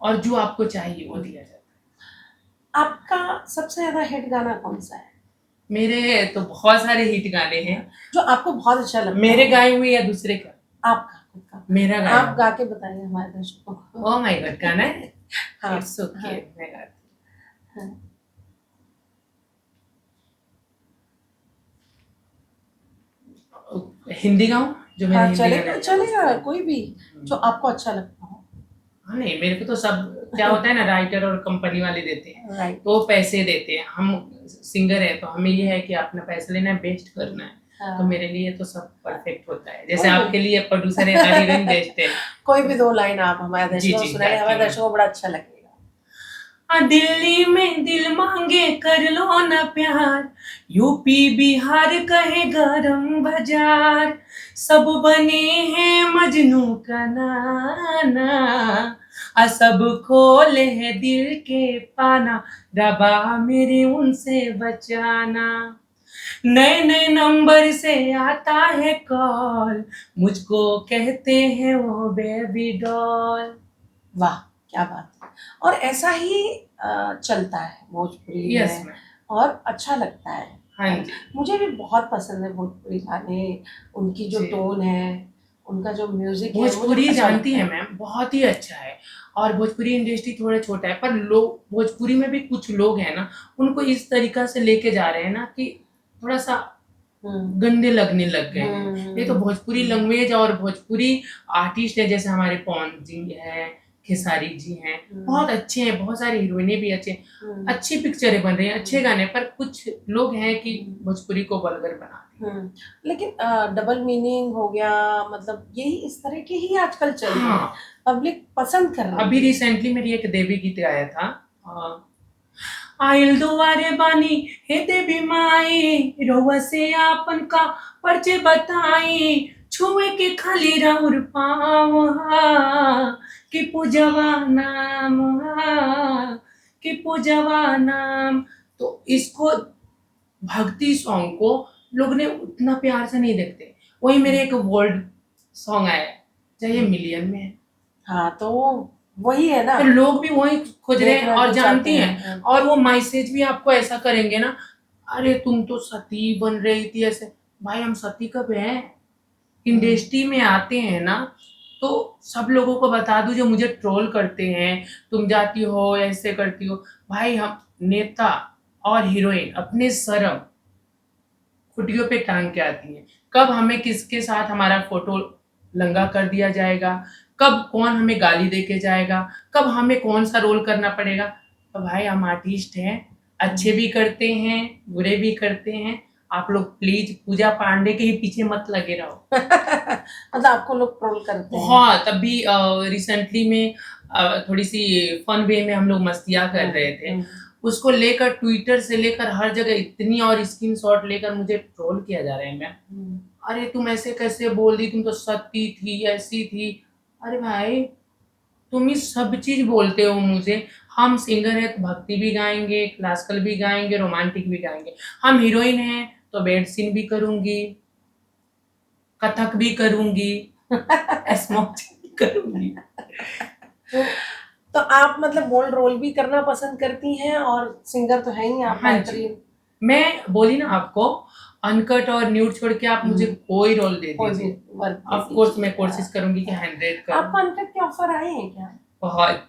S2: और जो आपको चाहिए वो दिया जाता है।
S1: आपका सबसे ज्यादा हिट गाना कौन सा है?
S2: मेरे तो बहुत सारे हिट गाने हैं।
S1: जो आपको बहुत अच्छा लगता
S2: मेरे
S1: है?
S2: गाए हुए या दूसरे का?
S1: आपका खुद का।
S2: मेरा गाया
S1: आप गा के बताइए हमारे दर्शकों को।
S2: ओह माय गॉड, गाना है?
S1: हाँ,
S2: इट्स ओके,
S1: हाँ,
S2: मैं गाती
S1: हाँ,
S2: हूँ। हिंदी गाऊं, जो मेरे
S1: हाँ,
S2: हिंदी गाने
S1: चलेगा
S2: हैं?
S1: चलेगा, कोई भी जो आपको अच्छा लगता हो।
S2: हाँ, नहीं, मेरे को तो सब, क्या होता है ना, राइटर और कंपनी वाले देते हैं,
S1: राइट।
S2: तो वो पैसे देते हैं, हम सिंगर है तो हमें ये है कि अपना पैसा लेना है, बेस्ट करना है, तो
S1: हाँ,
S2: मेरे लिए तो सब परफेक्ट होता है, जैसे
S1: कोई भी
S2: आपके लिए प्रोड्यूसर है, हर हीरोइन बेस्ट है।
S1: कोई भी 2 लाइन आप हमारे
S2: जी
S1: दर्शकों को
S2: जी,
S1: सुनाइए,
S2: गाती
S1: हमारे
S2: हूँ।
S1: दर्शकों को बड़ा अच्छा लगेगा।
S2: दिल्ली में दिल मांगे कर लो ना प्यार, यूपी बिहार कहे गरम बाजार, सब बने हैं मजनू का नाना, सब खोले है दिल के पाना, रबा मेरे उनसे बचाना, नए नए नंबर से आता है कॉल, मुझको कहते हैं वो बेबी डॉल।
S1: वाह, क्या बात है! और ऐसा ही चलता है भोजपुरी
S2: यस
S1: में,
S2: मैम।
S1: और अच्छा लगता है।
S2: हाँ
S1: है ना?
S2: जी
S1: मुझे भी बहुत पसंद है भोजपुरी गाने, उनकी जो
S2: जी।
S1: टोन है, उनका जो म्यूजिक है, मुझे
S2: भोजपुरी
S1: अच्छा
S2: जानती
S1: लगता
S2: है
S1: है।
S2: मैम, बहुत ही अच्छा है, और भोजपुरी इंडस्ट्री थोड़ा छोटा है, पर लोग भोजपुरी में भी कुछ लोग हैं ना, उनको इस तरीका से लेके जा रहे हैं ना कि थोड़ा सा
S1: हम्म,
S2: गंदे लगने लग गए हैं। नहीं तो
S1: हम्म,
S2: भोजपुरी लैंग्वेज और भोजपुरी आर्टिस्ट है, जैसे हमारे पवन जी हैं, खेसारी जी हैं, बहुत अच्छे हैं, बहुत सारी हीरोइनें भी अच्छे हैं, अच्छी पिक्चरें बन रही हैं, अच्छे गाने, पर कुछ लोग हैं कि भोजपुरी को वल्गर बना
S1: लेकिन डबल मीनिंग हो गया, मतलब यही इस तरह के ही आजकल चल रहे हैं,
S2: हाँ,
S1: पब्लिक पसंद कर
S2: अभी
S1: रही है।
S2: रिसेंटली मेरी एक देवी गीत गाया था, आइल दुआरे बानी हे देवी माई, रउआ से आपन का परिचय बताई, छुए के खाली राउर पाँव कि पूजवा नाम कि पूजवा नाम। तो इसको, भक्ति सॉन्ग को लोग ने उतना प्यार से नहीं देखते, वही मेरे एक वर्ल्ड सॉन्ग आया है, चाहे मिलियन में है,
S1: हाँ, तो वही है ना,
S2: तो लोग भी वही खोज रहे हैं
S1: देखना
S2: और
S1: जो चाहते
S2: जानती हैं,
S1: हैं।
S2: और वो मैसेज भी आपको ऐसा करेंगे ना, अरे तुम तो सती बन रही थी ऐसे, भाई हम सती कब हैं, इंडस्ट्री में आते हैं ना, तो सब लोगों को बता दूं जो मुझे ट्रोल करते हैं, तुम जाती हो ऐसे करती हो, भाई हम नेता और हीरोइन अपने शर्म खुटियों पे टांग के आती हैं, कब हमें किसके साथ हमारा फोटो लंगा कर दिया जाएगा, कब कौन हमें गाली दे के जाएगा, कब हमें कौन सा रोल करना पड़ेगा, तो भाई हम आर्टिस्ट हैं, अच्छे भी करते हैं बुरे भी करते हैं, आप लोग प्लीज पूजा पांडे के ही पीछे मत लगे रहो।
S1: मतलब आपको लोग ट्रोल करते हैं?
S2: बहुत, अभी रिसेंटली में थोड़ी सी फन वे में हम लोग मस्तियाँ कर रहे थे, उसको लेकर ट्विटर से लेकर हर जगह इतनी, और स्क्रीनशॉट लेकर मुझे ट्रोल किया जा रहा है मैम, अरे तुम ऐसे कैसे बोल दी, तुम तो सती थी ऐसी थी, अरे भाई तुम ही सब चीज बोलते हो मुझे, हम सिंगर है तो भक्ति भी गाएंगे, क्लासिकल भी गाएंगे, रोमांटिक भी गाएंगे, हम हीरोइन हैं तो बेड सीन भी करूंगी, कथक भी करूंगी, स्मोक भी करूंगी।
S1: तो तो आप मतलब बोल्ड रोल भी करना पसंद करती हैं, और सिंगर तो है ही आप
S2: हाँ जी।
S1: बेहतरीन।
S2: मैं बोली ना आपको, अनकट और न्यूड छोड़ के आप मुझे कोई रोल दे
S1: कोई भी
S2: दीजिए,
S1: वर्क
S2: ऑफ कोर्स मैं कोशिश करूंगी कि 100
S1: आपको
S2: करूं।
S1: अनकट के ऑफर आए हैं क्या?
S2: बहुत।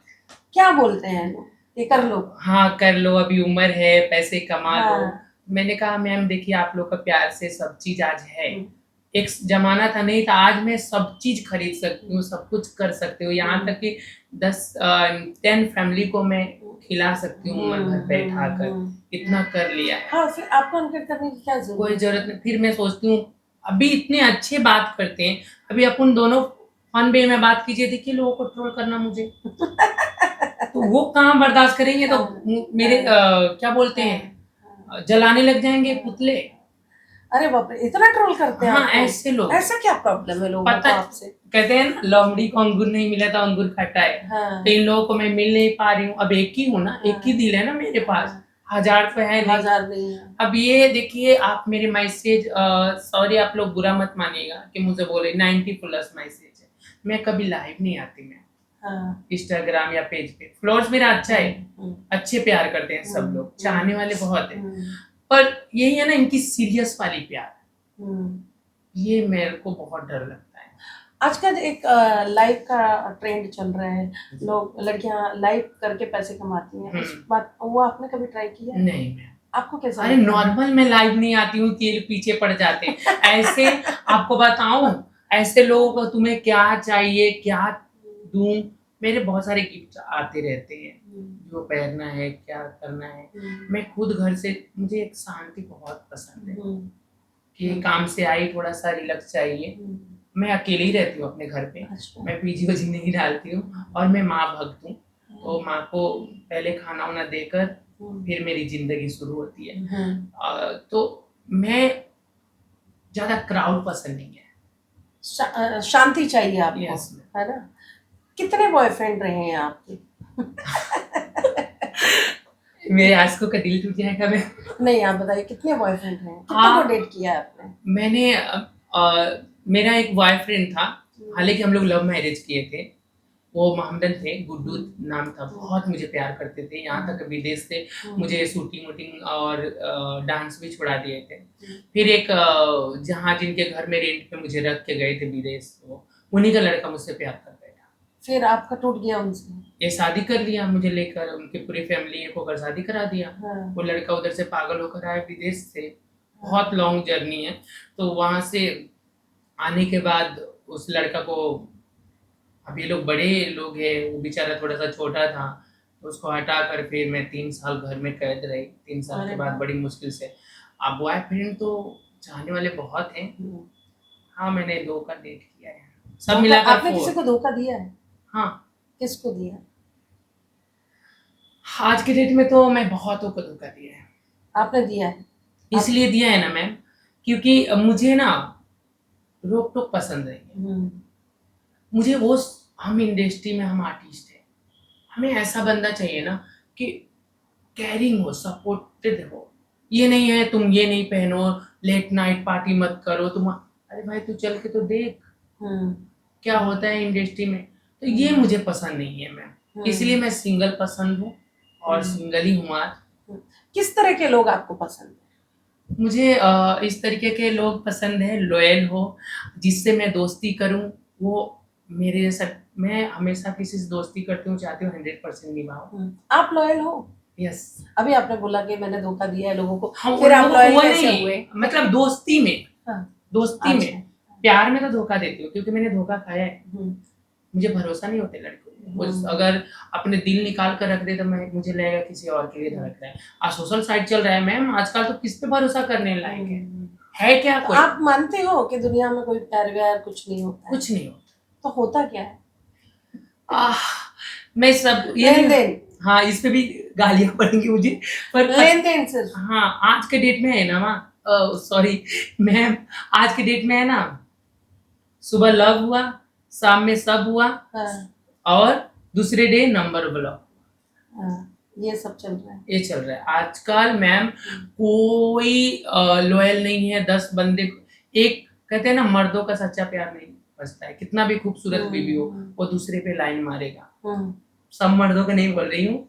S1: क्या बोलते हैं लोग, ये कर लो?
S2: हाँ कर लो, अभी उम्र है, पैसे कमा लो।
S1: हाँ।
S2: मैंने कहा मैम देखिए, आप लोग का प्यार से सब चीज आज है।
S1: हम्म।
S2: एक जमाना था नहीं था, आज मैं सब चीज खरीद सकती हूँ, सब कुछ कर सकती हूँ, यहाँ तक कि 10 फैमिली को मैं खिला सकती हूँ मैं घर बैठा कर। इतना कर लिया है,
S1: हाँ, फिर आपको अनकट करने की क्या जरूरत?
S2: कोई जरूरत नहीं। फिर मैं सोचती हूँ अभी इतने अच्छे बात करते हैं, अभी अपन दोनों फन वे में बात कीजिए, देखिए लोगों को ट्रोल करना मुझे तो वो कहाँ बर्दाश्त करेंगे। तो मेरे क्या बोलते हैं, जलाने लग जाएंगे पुतले।
S1: अरे बाप रे, इतना ट्रोल करते हैं
S2: हाँ
S1: आपको?
S2: ऐसे लोग,
S1: ऐसा क्या प्रॉब्लम है लोगों को
S2: पता
S1: आपसे?
S2: कहते हैं ना, लोमड़ी को अंगूर नहीं मिला तो अंगूर खट्टा है।
S1: हाँ।
S2: तो इन लोगों को मैं मिल नहीं पा रही हूँ। अब एक ही हूँ ना, एक ही दिल है ना मेरे पास, हजार तो है नहीं।
S1: हजार नहीं है।
S2: अब ये देखिए, आप मेरे मैसेज, सॉरी आप लोग बुरा मत मानिएगा कि मुझे बोले 90+ मैसेज है। मैं कभी लाइव नहीं आती, मैं इंस्टाग्राम या पेज पे। फ्लोर्स मेरा अच्छा है, अच्छे प्यार करते हैं सब लोग, चाहने वाले बहुत है, पर यही है ना इनकी सीरियस वाली प्यार, ये मेरे को बहुत डर लगता है।
S1: आजकल एक लाइव का ट्रेंड चल रहा है, लोग लड़कियां लाइव करके पैसे कमाती हैं, उस बात वो आपने कभी ट्राई किया?
S2: नहीं मैम।
S1: आपको कैसा?
S2: अरे नॉर्मल मैं लाइव नहीं आती हूँ कि पीछे पड़ जाते ऐसे आपको बताऊं, ऐसे लोगों को तुम्हें क्या चाहिए, क्या दूं, मेरे बहुत सारे गिफ्ट आते रहते हैं, जो पहनना है, क्या करना है। मैं खुद घर से, मुझे एक शांति बहुत पसंद है कि काम से आई थोड़ा सा रिलैक्स चाहिए। मैं अकेले ही रहती हूँ अपने घर पे।
S1: अच्छा।
S2: मैं पीजी वजी नहीं डालती हूँ, और मैं माँ भक्त हूँ। तो माँ को पहले खाना वाना देकर फिर मेरी जिंदगी शुरू होती है। तो मैं ज्यादा क्राउड पसंद नहीं है,
S1: शांति चाहिए आपको।
S2: यस
S1: है ना? कितने बॉयफ्रेंड रहे हैं आपके?
S2: मेरे आशिकों का दिल टूट जाएगा। मैं
S1: नहीं, आप बताइए कितने बॉयफ्रेंड हैं, कितने को डेट किया है आपने?
S2: मैंने मेरा एक बॉयफ्रेंड था, हालांकि हम लोग लव मैरिज किए थे। वो मोहम्मदन थे, गुड्डू नाम था, बहुत मुझे प्यार करते थे, यहाँ तक विदेश से मुझे शूटिंग वूटिंग और डांस भी छुड़ा दिए थे। फिर एक जहाँ जिनके घर में रेंट पे मुझे रख के गए थे विदेश, उन्हीं का लड़का मुझसे प्यार कर बैठा।
S1: फिर आपका टूट गया उनसे?
S2: ये शादी कर लिया मुझे लेकर, उनकी पूरी फैमिली को घर शादी करा दिया। वो लड़का उधर से पागल होकर आया विदेश से, बहुत लॉन्ग जर्नी है। तो वहां से आने के बाद उस लड़का को, अब ये लोग बड़े लोग हैं, वो बेचारा थोड़ा सा छोटा था, तो उसको हटा कर फिर मैं 3 साल घर में कैद रही। 3 साल के बाद बड़ी मुश्किल से, अब बॉयफ्रेंड तो चाहने वाले बहुत हैं। हाँ मैंने 2 का डेट किया है, सब मिलाकर।
S1: आपने किसी को धोखा दिया है?
S2: हाँ।
S1: किसको दिया?
S2: आज के डेट में तो मैं बहुतों को धोखा दिया है।
S1: आपने दिया है?
S2: इसलिए दिया है ना मैम, क्योंकि मुझे ना रोक टोक पसंद नहीं है। मुझे वो, हम इंडस्ट्री में हम आर्टिस्ट हैं, हमें ऐसा बंदा चाहिए ना कि कैरिंग हो, सपोर्टेड हो। ये नहीं है तुम ये नहीं पहनो, लेट नाइट पार्टी मत करो तुम। अरे भाई तू चल के तो देख क्या होता है इंडस्ट्री में। तो ये मुझे पसंद नहीं है मैम, इसलिए मैं सिंगल पसंद हूँ और सिंगल ही हूँ आज।
S1: किस तरह के लोग आपको पसंद है?
S2: मुझे इस तरीके के लोग पसंद है, लॉयल हो, जिससे मैं दोस्ती करूं वो मेरे जैसा। मैं हमेशा किसी से दोस्ती करती हूँ, चाहती हूँ 100% निभाऊं।
S1: आप लॉयल हो?
S2: यस।
S1: अभी आपने बोला कि मैंने धोखा दिया है लोगों को,
S2: हाँ,
S1: फिर आप लॉयल कैसे हुए?
S2: मतलब दोस्ती में। दोस्ती
S1: अच्छा।
S2: में, प्यार में तो धोखा देती हूँ क्योंकि मैंने धोखा खाया है। मुझे भरोसा नहीं होते लड़कों को, अगर अपने दिल निकाल कर रख दे तो मैं, मुझे लगेगा किसी और के लिए धड़क रहा है। आज सोशल साइट चल रहा है मैम, आजकल तो किस पे भरोसा करने लायक है क्या
S1: तो
S2: कोई?
S1: आप मानते हो कि दुनिया में कोई प्यार व्यार कुछ नहीं होता है?
S2: कुछ नहीं होता।
S1: तो होता क्या है?
S2: मैं सब
S1: लेन देन।
S2: हाँ, इस पे भी गालियां पड़ेंगी मुझे, पर
S1: लेन देन सिर्फ।
S2: हाँ आज के डेट में है ना माँ, सॉरी मैम, आज के डेट में है ना, सुबह लव हुआ, शाम में सब हुआ, और दूसरे डे नंबर ब्लॉक।
S1: ये सब चल रहा है,
S2: ये चल रहा है आजकल मैम। कोई लॉयल नहीं है, 10 बंदे, एक कहते हैं ना मर्दों का सच्चा प्यार नहीं बचता है, कितना भी खूबसूरत बीवी हो वो दूसरे पे लाइन मारेगा। सब मर्दों को नहीं बोल रही हूँ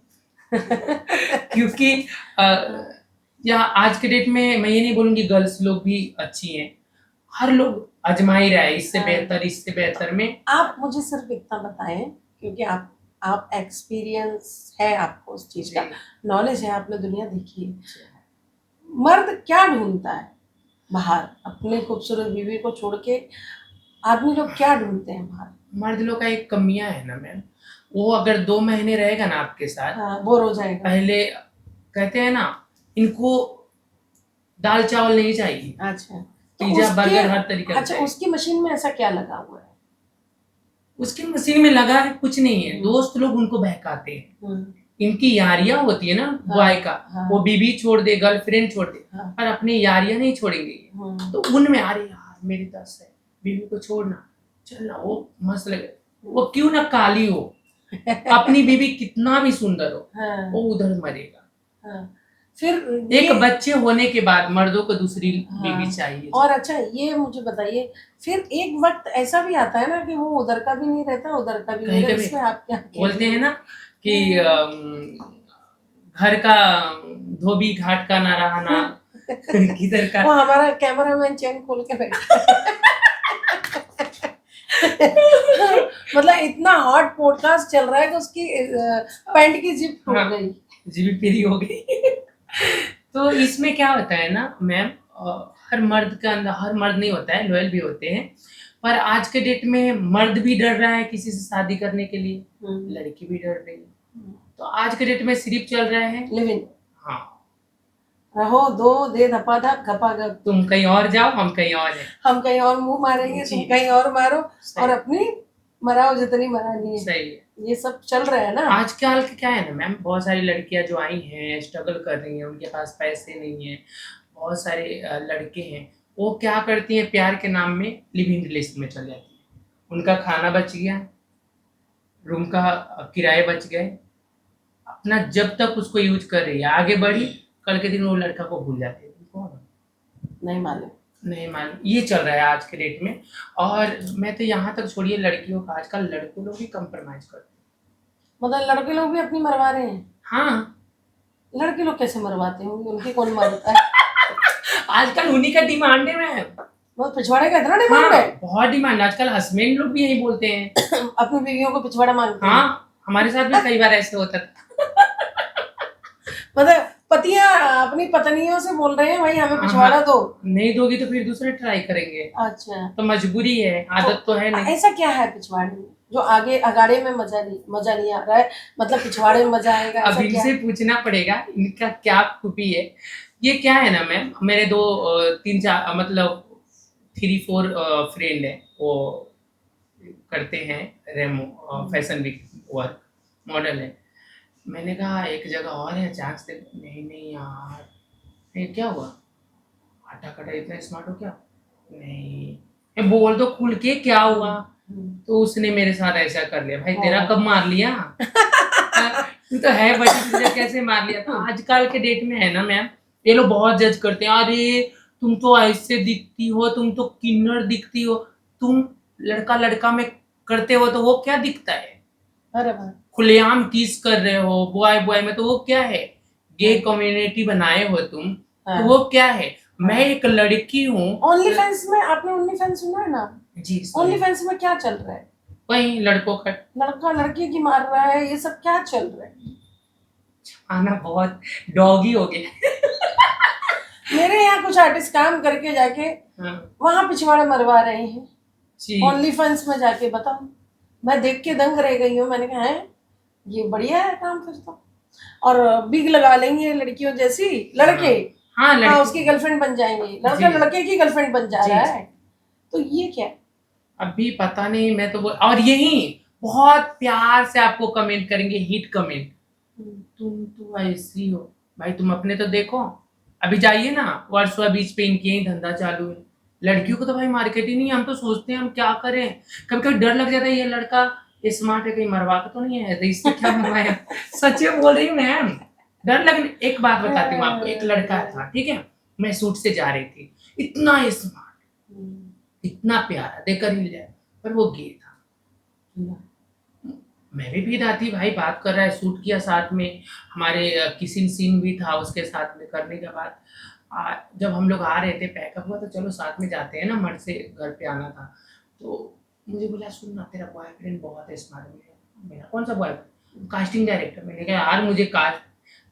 S2: क्योंकि यहाँ आज के डेट में मैं ये नहीं बोलूंगी गर्ल्स लोग भी अच्छी हैं, हर लोग आजमा ही रहा है इससे बेहतर इससे बेहतर में।
S1: आप मुझे सिर्फ इतना बताएं, क्योंकि आप एक्सपीरियंस है, आपको उस चीज का नॉलेज है, आपने दुनिया देखी है, मर्द क्या ढूंढता है बाहर अपने खूबसूरत बीवी को छोड़ के? आदमी लोग क्या ढूंढते हैं बाहर?
S2: मर्द लोग का एक कमियां है ना मैम, वो अगर 2 महीने रहेगा ना आपके साथ,
S1: हाँ, बोर हो जाएगा।
S2: पहले कहते हैं ना इनको दाल चावल नहीं चाहिए,
S1: अच्छा,
S2: पिज्जा बर्गर हर तरीके का
S1: अच्छा,
S2: चाहिए।
S1: उसकी मशीन में ऐसा क्या लगा हुआ है?
S2: उसकी मशीन में लगा है कुछ नहीं है, दोस्त लोग उनको बहकाते हैं, इनकी यारियां होती है ना बॉय का, वो बीबी छोड़ दे गर्लफ्रेंड छोड़ दे, पर अपनी यारियां नहीं छोड़ेंगे। तो उनमें अरे यार मेरी 10 है, बीबी को छोड़ना, चलना, वो मस्त लगे, वो क्यों ना काली हो अपनी बीबी कितना भी सुंदर हो, वो उधर मरेगा।
S1: फिर
S2: एक बच्चे होने के बाद मर्दों को दूसरी बीवी चाहिए।
S1: और अच्छा ये मुझे बताइए, फिर एक वक्त ऐसा भी आता है ना कि वो उधर का भी नहीं रहता, उधर का भी नहीं रहता, इसमें आप क्या
S2: बोलते हैं ना कि घर का धोबी घाट का ना रहा ना किधर का।
S1: वो हमारा कैमरामैन चैन खोल के बैठा मतलब इतना हॉट पॉडकास्ट चल रहा है कि उसकी पैंट की जिप टूट गई,
S2: जिप पीली हो गई तो इसमें क्या होता है ना मैम, हर मर्द के अंदर, हर मर्द नहीं होता है, लॉयल भी होते हैं, पर आज के डेट में मर्द भी डर रहा है किसी से शादी करने के लिए, लड़की भी डर रही है। तो आज के डेट में सिर्फ चल रहा है
S1: लिव इन।
S2: हाँ,
S1: रहो दो दे धपा धप घपा घप,
S2: तुम कहीं और जाओ हम कहीं और हैं,
S1: हम कहीं और मुंह मारेंगे, तुम कहीं और मारो, और अपनी मराओ जितनी मरानी है।
S2: सही है,
S1: ये सब चल रहा है ना
S2: आजकल के। क्या है ना मैम, बहुत सारी लड़कियां जो आई हैं स्ट्रगल कर रही हैं, उनके पास पैसे नहीं है, बहुत सारे लड़के हैं, वो क्या करती हैं, प्यार के नाम में लिविंग रिलेशन में चल जाती हैं, उनका खाना बच गया, रूम का किराए बच गए, अपना जब तक उसको यूज कर रही है, आगे बढ़ी, कल के दिन वो लड़का को भूल जाती है।
S1: नहीं मालूम,
S2: नहीं मालूम, ये चल रहा है आज के डेट में। और मैं तो यहाँ तक छोड़िए लड़कियों का, आजकल लड़कों लोग भी कंप्रोमाइज करते हैं,
S1: मतलब लड़के लोग भी अपनी मरवा रहे हैं।
S2: हाँ,
S1: लड़के लोग कैसे मरवाते होंगे, उनकी कौन मारता है
S2: आजकल उन्हीं का डिमांड है मैम,
S1: बहुत पिछवाड़े का इतना डिमांड है।
S2: बहुत डिमांड, आजकल हस्बैंड लोग भी यही बोलते हैं
S1: अपनी बीवियों को पिछवाड़ा मांगते हैं।
S2: हाँ, हमारे साथ भी कई बार ऐसे होता था
S1: मतलब पतियां अपनी पत्नियों से बोल रहे हैं भाई हमें पिछवाड़ा दो,
S2: नहीं दोगी तो फिर दूसरे ट्राई करेंगे।
S1: अच्छा,
S2: तो मजबूरी है, आदत तो है नहीं।
S1: ऐसा क्या है पिछवाड़े में जो आगे अगाड़े में मजा नहीं आ रहा है, मतलब पिछवाड़े में मजा आएगा?
S2: अब इनसे पूछना पड़ेगा इनका क्या खूबी है। ये क्या है ना मैम, मेरे 2-3-4 मतलब 3-4 फ्रेंड है, वो करते हैं रेमो फैशन वीक वर्क, मॉडल है। मैंने कहा एक जगह और है, चांस दे। नहीं यार, ये क्या हुआ, आटा कटा इतना स्मार्ट हो क्या? नहीं, बोल दो खुल के क्या हुआ? तो उसने मेरे साथ ऐसा कर लिया, भाई तेरा कब मार लिया तू तो है बड़ी, तुझे कैसे मार लिया? तो आजकल के डेट में है ना मैम, ये लोग बहुत जज करते हैं, अरे तुम तो ऐसे दिखती हो, तुम तो किन्नर दिखती हो, तुम लड़का में करते हो तो वो क्या दिखता है? अरे खुलेआम किस कर रहे हो बॉय में, तो वो क्या है? गे कम्युनिटी बनाए हो तुम, तो वो क्या है? मैं एक लड़की हूँ।
S1: ओनली फैंस में, आपने ओनली फैंस सुना है ना
S2: जी?
S1: ओनली फैंस में क्या चल रहा है?
S2: वही लड़कों का,
S1: लड़का लड़की की मार रहा है, ये सब क्या चल रहा है?
S2: आना बहुत डॉगी हो गया
S1: मेरे यहाँ कुछ आर्टिस्ट काम करके जाके वहां पिछवाड़े मरवा रहे हैं ओनली फैंस में जाके, बताओ। मैं देख के दंग रह गई हूँ, मैंने कहा है ये बढ़िया है काम फिर तो, और बिग लगा लेंगे लड़कियों जैसी, लड़के हाँ उसकी गर्लफ्रेंड बन जाएंगे, लड़का लड़के की गर्लफ्रेंड बन जा रहा है, तो ये क्या?
S2: अभी पता नहीं, मैं तो और यही बहुत प्यार से आपको कमेंट करेंगे, हिट कमेंट, तुम तो ऐसी हो भाई, तुम अपने तो देखो। अभी जाइए ना वर्सोवा बीच पे, इनके ही धंधा चालू है, लड़कियों को तो भाई मार्केट ही नहीं है, हम तो सोचते हैं हम क्या करें, कभी कभी डर लग जाता है, ये लड़का स्मार्ट है कहीं मरवा के तो नहीं है, इससे क्या मरवाया सच बोल रही हूँ मैम, डर लगने। एक बात बताती हूँ आपको, एक लड़का था, ठीक है, मैं सूट से जा रही थी, इतना स्मार्ट, इतना प्यारा, देखकर ही जाए, पर वो गे था। मैं भी फिदा थी भाई, बात कर रहा है, शूट किया साथ में, हमारे किसिंग सीन भी था उसके साथ में। करने के बाद जब हम लोग आ रहे थे, पैकअप हुआ तो चलो साथ में जाते हैं ना, मर्द से घर पे आना था। तो मुझे बोला सुन ना, तेरा बॉयफ्रेंड बहुत है स्मार्ट। मेरा कौन सा बॉयफ्रेंड? Casting director. मैंने कहा यार मुझे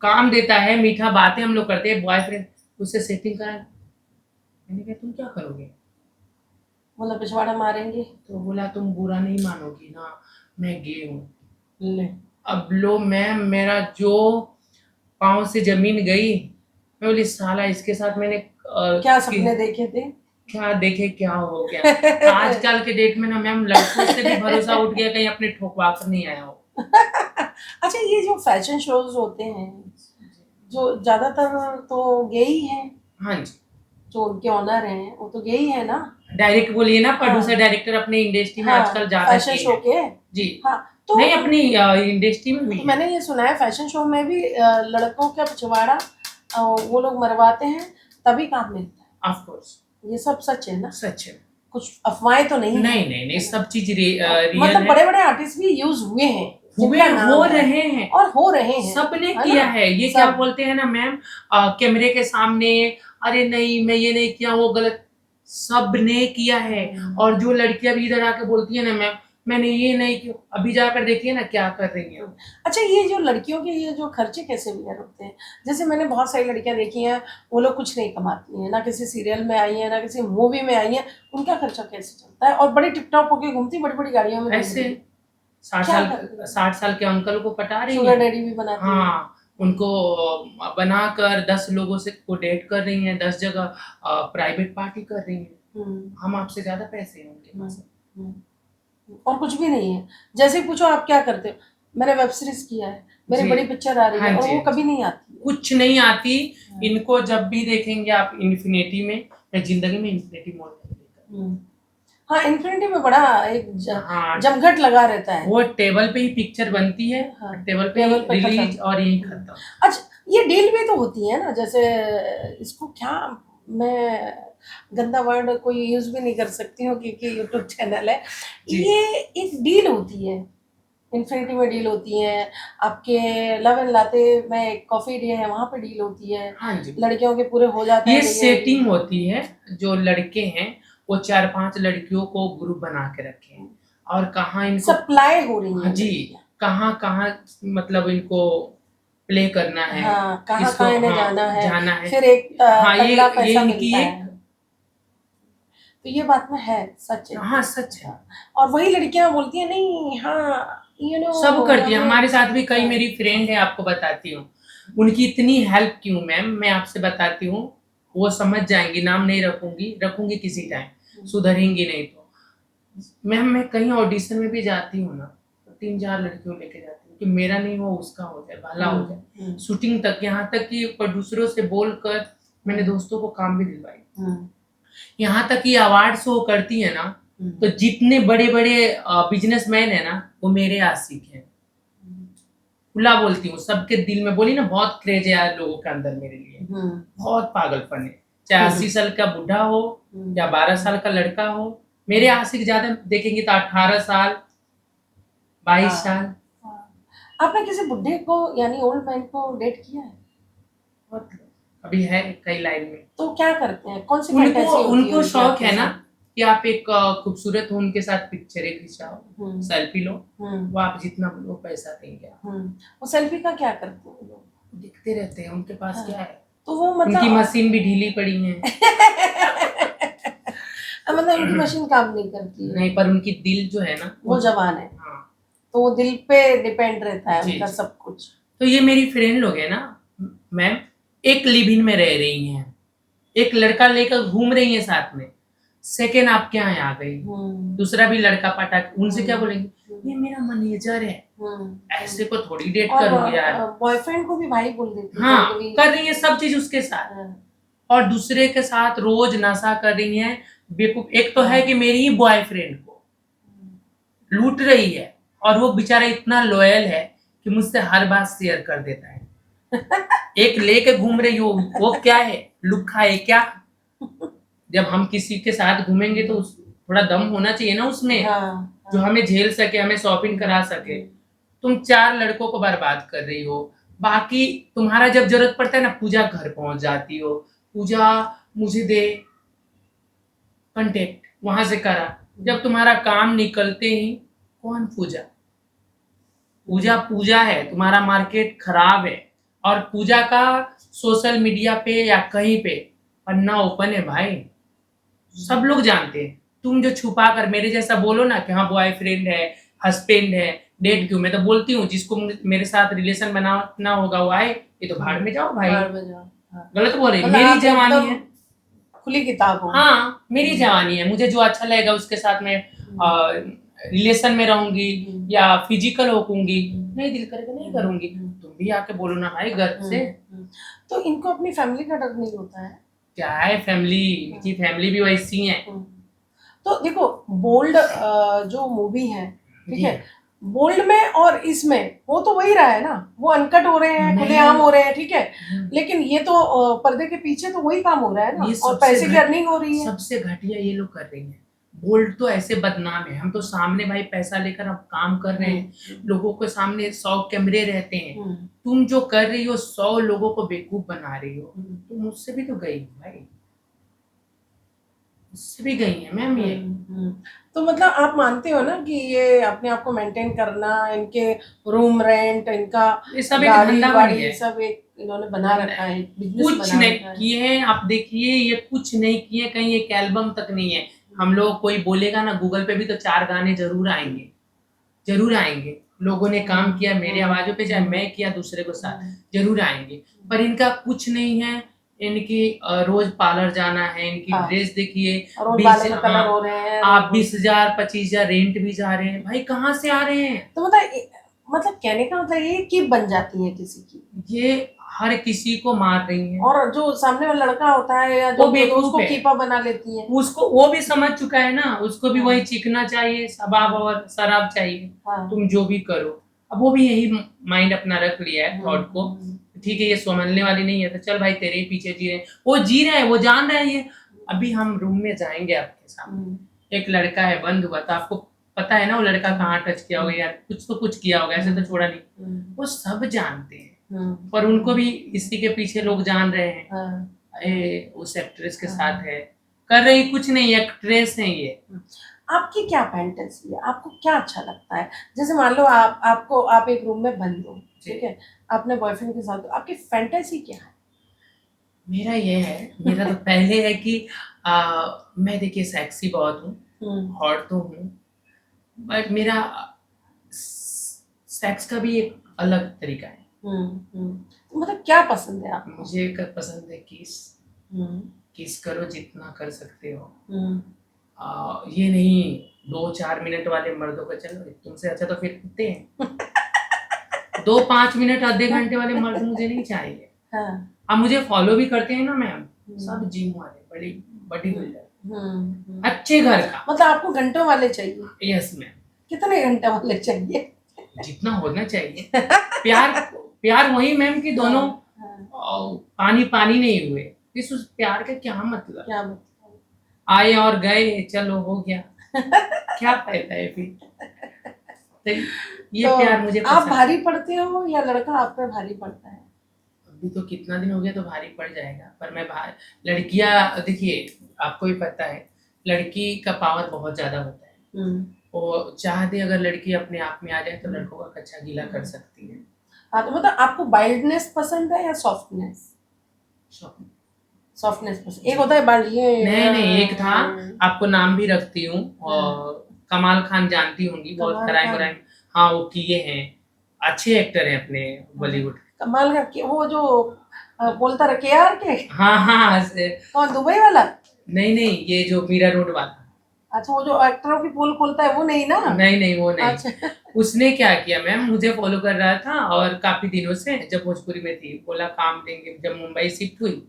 S2: काम देता है, मीठा बातें हम लोग करते हैं, बॉयफ्रेंड उससे सेटिंग करा। मैंने कहा तुम क्या करोगे?
S1: बोला पिछवाड़ा मारेंगे।
S2: तो बोला तुम बुरा नहीं मानोगी ना, मैं गे हूँ।
S1: ले,
S2: अब लो मैम, मेरा जो पाँव से जमीन गई। मैं बोली साला इसके साथ मैंने
S1: क्या सपने देखे थे।
S2: क्या देखे, क्या हो गया। आजकल के डेट में ना मैम, लड़कों से भी भरोसा उठ गया, कहीं अपने ठोकवा कर नहीं आया हो।
S1: अच्छा, ये जो फैशन शोज होते हैं, जो ज्यादातर तो गे ही हैं,
S2: हाँ जी,
S1: जो उनके ऑनर हैं वो तो गे ही है ना।
S2: डायरेक्ट बोलिए ना, प्रोड्यूसर
S1: हाँ,
S2: डायरेक्टर अपने इंडस्ट्री में
S1: हाँ,
S2: आजकल ज्यादा
S1: फैशन
S2: किए
S1: शो
S2: हैं।
S1: के।
S2: जी,
S1: हाँ, तो
S2: नहीं अपनी इंडस्ट्री में भी है।
S1: मैंने ये सुना है फैशन शो में भी लड़कों का पिछवाड़ा वो लोग मरवाते हैं, तभी काम मिलता है।
S2: ऑफ कोर्स,
S1: ये सब सच है ना?
S2: सच है।
S1: कुछ अफवाहें तो नहीं है?
S2: नहीं, सब चीज रियल
S1: मतलब
S2: है।
S1: बड़े बड़े आर्टिस्ट भी यूज हुए हैं,
S2: हुए
S1: जिनका नाम
S2: हो
S1: है,
S2: रहे हैं,
S1: और हो रहे हैं,
S2: सबने
S1: है
S2: किया
S1: ना?
S2: है। ये
S1: सब।
S2: क्या बोलते हैं ना मैम, कैमरे के सामने, अरे नहीं मैं ये नहीं किया, वो गलत, सबने किया है। और जो लड़कियां भी इधर आके बोलती है ना मैम मैंने ये नहीं किया, अभी जाकर देखिए ना क्या कर रही है।
S1: अच्छा, ये जो लड़कियों के ये जो खर्चे कैसे बियर होते हैं? जैसे मैंने बहुत सारी लड़कियां देखी हैं, वो लोग कुछ नहीं कमाती हैं, ना किसी सीरियल में आई हैं, ना किसी मूवी में आई हैं, उनका खर्चा कैसे चलता है? और बड़ी टिप-टॉप होके घूमती, बड़ी-बड़ी गाड़ियों में घूम
S2: ऐसे
S1: रही हैं।
S2: 60
S1: क्या
S2: साल
S1: करती हैं?
S2: 60 साल के अंकल को पटा रही
S1: शुगर
S2: हैं।
S1: डैडी भी बनाती हैं।
S2: हाँ, उनको बनाकर 10 लोगों से को डेट कर रही हैं, 10 जगह प्राइवेट पार्टी कर रही हैं। हम आपसे ज्यादा पैसे हैं उनके पास।
S1: और कुछ भी नहीं है। जैसे ही पूछो आप क्या करते हो, मैंने वेब सीरीज किया है, मेरी
S2: जी,
S1: बड़ी पिक्चर आ रही है,
S2: हाँ
S1: और
S2: जी,
S1: वो
S2: हाँ
S1: कभी
S2: जी।
S1: नहीं आती है।
S2: कुछ नहीं आती इनको। जब भी देखेंगे आप इन्फिनिटी में, या जिंदगी में इन्फिनिटी मोड में देखेंगे।
S1: हाँ, इन्फिनिटी में बड़ा एक
S2: हाँ,
S1: जमघट लगा रहता है।
S2: वो टेबल पे ही पिक्चर बनती है,
S1: हाँ,
S2: टेबल
S1: टेबल
S2: पे
S1: पे
S2: रिलीज
S1: खत्म।
S2: और यही खत्म।
S1: अच्छा, ये डील भी तो होती है ना, जैसे इसको क्या, मैं गंदा वर्ड कोई यूज भी नहीं कर सकती हूँ क्योंकि यूट्यूब चैनल है।
S2: जी,
S1: ये एक डील होती है, इन्फिनिटी में डील होती है, आपके लव एंड लाते में एक कॉफी डे है, वहां पे डील होती है,
S2: हाँ जी।
S1: लड़कियों के पूरे हो जाते
S2: ये
S1: हैं
S2: सेटिंग होती है, जो लड़के हैं वो 4-5 लड़कियों को ग्रुप बना के रखे हैं, और कहाँ इनको
S1: सप्लाई हो रही
S2: हाँ
S1: है
S2: जी,
S1: लड़कियां।
S2: कहाँ मतलब इनको प्ले करना है,
S1: हाँ, कहाँ
S2: इसको
S1: कहाँ इन्हें
S2: हाँ
S1: जाना है,
S2: फिर
S1: एक
S2: हाँ
S1: तगड़ा
S2: ये
S1: पैसा
S2: इनकी
S1: मिलता
S2: एक
S1: है। तो ये बात में है, सच है।
S2: हाँ सच है।
S1: और वही लड़कियां बोलती है नहीं, हाँ
S2: सब करती है, हमारे साथ भी कई
S1: हाँ।
S2: मेरी फ्रेंड है, आपको बताती हूँ। उनकी इतनी हेल्प क्यों मैम, मैं आपसे बताती हूँ, वो समझ जाएंगी, नाम नहीं रखूंगी किसी टाइम, सुधरेंगी नहीं तो। मैम मैं कहीं ऑडिशन में भी जाती हूँ ना, तो 3-4 लड़कियों लेके जाती हूँ कि मेरा नहीं हो उसका हो जाए, भला हो जाए। शूटिंग तक, यहाँ तक कि प्रोड्यूसरों से बोलकर मैंने दोस्तों को काम भी दिलवाई। यहाँ तक कि अवार्ड शो करती है ना, तो जितने बड़े बड़े बिजनेसमैन है ना, वो मेरे आशिक हैं। खुला बोलती हूँ, सबके दिल में, बोली ना बहुत क्रेज है यार लोगों के अंदर मेरे लिए, बहुत पागलपन है। चाहे 80 साल का बुढ़ा हो या 12 साल का लड़का हो, मेरे आशिक ज्यादा देखेंगे तो 18 साल 22 साल।
S1: आपने किसी बुढ़े को यानी ओल्ड मैन को डेट किया है?
S2: अभी है कई लाइन में।
S1: तो क्या करते हैं, कौन सी
S2: उनको
S1: फैंटेसी होती है
S2: उनको
S1: उनकी
S2: शौक
S1: आपके
S2: है ना
S1: साथ?
S2: कि आप एक खूबसूरत हो, उनके साथ पिक्चरें खिंचाओ, सेल्फी लो, वो आप जितना बोलो पैसा देंगे आप।
S1: वो सेल्फी का क्या करते हैं लोग?
S2: दिखते रहते हैं, उनके पास क्या है,
S1: तो वो मतलब
S2: उनकी मशीन भी ढीली पड़ी है।
S1: मतलब उनकी मशीन काम नहीं करती है।
S2: नहीं, पर उनकी दिल जो है ना
S1: वो जवान है।
S2: हाँ,
S1: तो वो दिल पे डिपेंड रहता है
S2: जी,
S1: उनका
S2: जी।
S1: सब कुछ।
S2: तो ये मेरी फ्रेंड लोग है ना मैम, एक लिव इन में रह रही हैं, एक लड़का लेकर घूम रही है साथ में, सेकेंड आपके यहाँ आ गई, दूसरा भी लड़का पटा, उनसे क्या बोलेंगे, ये मेरा मैनेजर है, ऐसे को थोड़ी डेट करूंगी यार।
S1: बॉयफ्रेंड को भी भाई बोल देती है।
S2: हाँ, कर रही है सब चीज उसके साथ, और दूसरे के साथ रोज नशा कर रही है। बेवकूफ एक तो है कि मेरी ही बॉयफ्रेंड को लूट रही है, और वो बेचारा इतना लॉयल है कि मुझसे हर बात शेयर कर देता है। एक लेके घूम रही हो, वो क्या है, लुक्खा है क्या? जब हम किसी के साथ घूमेंगे तो थोड़ा दम होना चाहिए ना उसमें, जो हमें झेल सके, हमें शॉपिंग करा सके। तुम 4 लड़कों को बर्बाद कर रही हो, बाकी तुम्हारा जब जरूरत पड़ता है ना पूजा घर पहुंच जाती हो, पूजा मुझे दे कांटेक्ट वहां से करा, जब तुम्हारा काम निकलते ही कौन पूजा, पूजा पूजा है, तुम्हारा मार्केट खराब है। और पूजा का सोशल मीडिया पे या कहीं पे पन्ना ओपन है भाई, सब लोग जानते हैं। तुम जो छुपा कर मेरे जैसा बोलो ना कि हाँ बॉयफ्रेंड है, हस्बैंड है, डेट क्यों, मैं तो बोलती हूँ जिसको मेरे साथ रिलेशन बनाना होगा वो आए, ये तो भाड़ में जाओ भाई।
S1: बाहर में जाओ, हाँ।
S2: गलत बोल रही,
S1: मतलब
S2: मेरी
S1: आप
S2: जवानी
S1: एकदम
S2: है,
S1: खुली किताब हो।
S2: हाँ मेरी जवानी है, मुझे जो अच्छा लगेगा उसके साथ मैं रिलेशन में रहूंगी या फिजिकल होकूंगी, नहीं दिल करेगा नहीं करूंगी। तुम भी आके बोलो ना भाई घर से।
S1: तो इनको अपनी फैमिली का डर नहीं होता है?
S2: क्या है फैमिली, इनकी फैमिली भी वैसी है।
S1: तो देखो बोल्ड जो मूवी है, ठीक है, बोल्ड में और इसमें वो तो वही रहा है ना, वो अनकट हो रहे हैं, खुलेआम हो रहे हैं, ठीक है, लेकिन ये तो पर्दे के पीछे तो वही काम हो रहा है ना, और पैसे की अर्निंग हो रही है।
S2: सबसे घटिया ये लोग कर रही हैं। बोल्ड तो ऐसे बदनाम है, हम तो सामने भाई पैसा लेकर अब काम कर रहे हैं, लोगों के सामने 100 कैमरे रहते हैं, तुम जो कर रही हो 100 लोगों को बेवकूफ बना रही हो। तुम मुझसे भी तो गई हो भाई, मुझसे भी गई है मैम ये।
S1: तो मतलब आप मानते हो ना कि ये अपने आप को मेंटेन करना, इनके रूम रेंट, इनका
S2: ये सब एक
S1: गाड़ी
S2: धंधा बन
S1: वाड़ी
S2: गया है।
S1: सब एक इन्होंने बना रखा है, बिजनेस
S2: कुछ
S1: बना
S2: नहीं
S1: रखा है।
S2: किए हैं आप देखिए, ये कुछ नहीं किए, कहीं एक एल्बम तक नहीं है। हम लोग कोई बोलेगा ना गूगल पे भी तो 4 गाने जरूर आएंगे, जरूर आएंगे। लोगों ने काम किया मेरी आवाजों पे, चाहे मैं किया दूसरे को साथ, जरूर आएंगे। पर इनका कुछ नहीं है, इनकी रोज पार्लर जाना है, इनकी
S1: हाँ।
S2: ड्रेस देखिए,
S1: और वो
S2: 20
S1: बालों में कलर हो रहे हैं,
S2: आप 20,000 25,000 रेंट भी जा रहे हैं भाई, कहाँ से आ रहे हैं?
S1: तो मतलब कहने का मतलब ये कि बन जाती है किसी की,
S2: ये हर किसी को मार रही है।
S1: और जो सामने वाला लड़का होता है या जो
S2: बेवकूफ
S1: उसको
S2: है।
S1: कीपा बना लेती है,
S2: उसको वो भी समझ चुका है ना, उसको भी वही चिकना चाहिए, शबाब और शराब चाहिए।
S1: हाँ।
S2: तुम जो भी करो, अब वो भी यही माइंड अपना रख लिया है थॉट को, ठीक है ये संभलने वाली नहीं है तो चल भाई तेरे ही पीछे जी रहे हैं। वो जी रहे हैं, वो जान रहे हैं ये। अभी हम रूम में जाएंगे आपके सामने, एक लड़का है बंद हुआ, तो आपको पता है ना वो लड़का कहाँ टच किया होगा यार, कुछ तो कुछ किया होगा, ऐसे तो छोड़ा नहीं। वो सब जानते हैं, पर उनको भी इसी के पीछे लोग जान रहे हैं, उस एक्ट्रेस के साथ है, कर रही कुछ नहीं, एक्ट्रेस है ये।
S1: आपकी क्या फैंटेसी है, आपको क्या अच्छा लगता है? जैसे मान लो आप एक रूम में बंद हो, ठीक है, अपने बॉयफ्रेंड के साथ, आपकी फैंटेसी क्या है?
S2: मेरा ये है, मेरा तो पहले है कि मैं देखिए सेक्सी बहुत हूँ, हॉट तो हूँ, बट मेरा सेक्स का भी एक अलग तरीका है।
S1: तो मतलब क्या पसंद है आपको?
S2: मुझे पसंद है किस करो जितना कर सकते हो, ये नहीं 2-4 मिनट वाले मर्दों का, चलो तुमसे अच्छा तो फिर कुत्ते हैं। 2-5 मिनट आधे घंटे वाले मर्द मुझे नहीं चाहिए। अब मुझे फॉलो भी करते हैं ना मैम, सब जिम वाले, बड़ी बड़ी बिल्डर, अच्छे घर का।
S1: मतलब आपको घंटों वाले चाहिए?
S2: Yes ma'am.
S1: कितने घंटे वाले चाहिए?
S2: जितना होना चाहिए। प्यार वही मैम कि दोनों पानी पानी नहीं हुए, इस उस प्यार का क्या मतलब? आए और गए, चलो हो गया। क्या फायदा है फिर? तो ये तो प्यार मुझे
S1: आप भारी पड़ते हो या लड़का आप पे भारी पड़ता है?
S2: अभी तो कितना दिन हो गया तो भारी पड़ जाएगा, पर मैं लड़कियां देखिए आपको भी पता है लड़की का पावर बहुत ज्यादा होता है, और चाहते अगर लड़की अपने आप में आ जाए तो लड़कों का कच्चा गीला कर सकती है।
S1: हाँ, तो मतलब आपको वाइल्डनेस पसंद है या सॉफ्टनेस? सॉफ्टनेस पसंद। एक होता है बाल, ये
S2: नहीं एक था, आपको नाम भी रखती हूँ, और कमाल खान जानती होंगी, बहुत क्राइम, हाँ वो किए हैं, अच्छे एक्टर हैं अपने बॉलीवुड।
S1: कमाल का वो जो बोलता रखे यार के,
S2: हाँ
S1: कौन, दुबई वाला?
S2: नहीं ये जो मीरा रोड वाला।
S1: अच्छा, वो जो एक्टरों की पोल खोलता है वो नहीं ना?
S2: नहीं वो नहीं।
S1: अच्छा।
S2: उसने क्या किया मैम, मुझे फॉलो कर रहा था और काफी दिनों से, जब भोजपुरी में थी, बोला काम देंगे, जब मुंबई शिफ्ट हुई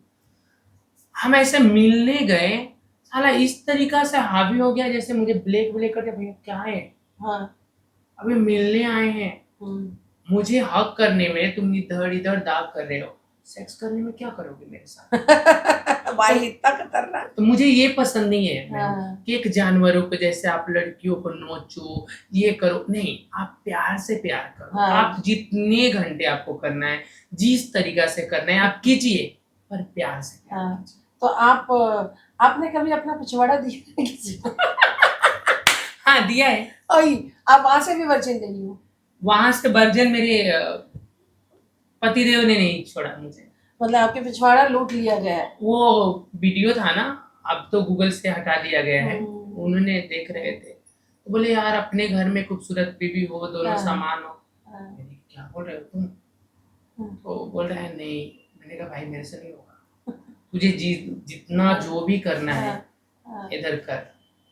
S2: हम ऐसे मिलने गए, साला इस तरीका से हावी हो गया जैसे मुझे ब्लैक करके, भैया क्या है, अभी मिलने आए हैं, मुझे हक करने में तुम इधर दाग कर रहे हो, सेक्स करने में क्या करोगे मेरे साथ?
S1: भाई इतना खतरनाक।
S2: तो मुझे ये पसंद नहीं है
S1: हाँ।
S2: कि एक जानवरों को जैसे आप लड़कियों को नोचो, ये करो, नहीं, आप प्यार से प्यार करो।
S1: हाँ।
S2: आप जितने घंटे आपको करना है, जिस तरीका से करना है आप कीजिए, पर प्यार से प्यार
S1: हाँ।
S2: कीजिए।
S1: तो आपने कभी अपना पिछवाड़ा दिया है किसी को?
S2: हाँ, दिया है।
S1: ओई, आप वहां से भी वर्जिन नहीं हो?
S2: वहां से वर्जन मेरे पतिदेव ने नहीं छोड़ा मुझे।
S1: मतलब आपके पिछवाड़ा लूट लिया गया है?
S2: वो वीडियो था ना, अब तो गूगल से हटा दिया गया है।
S1: हम्म।
S2: उन्होंने देख रहे थे, तो बोले यार अपने घर में खूबसूरत बीवी हो, दोनों
S1: हाँ।
S2: समान हो।
S1: हाँ।
S2: मैंने कहा, क्या बोल रहे हो तुम? तो बोल रहे हैं नहीं। मैंने कहा भाई मेरे से नहीं होगा, तुझे जितना जो भी करना है
S1: हाँ।
S2: इधर कर,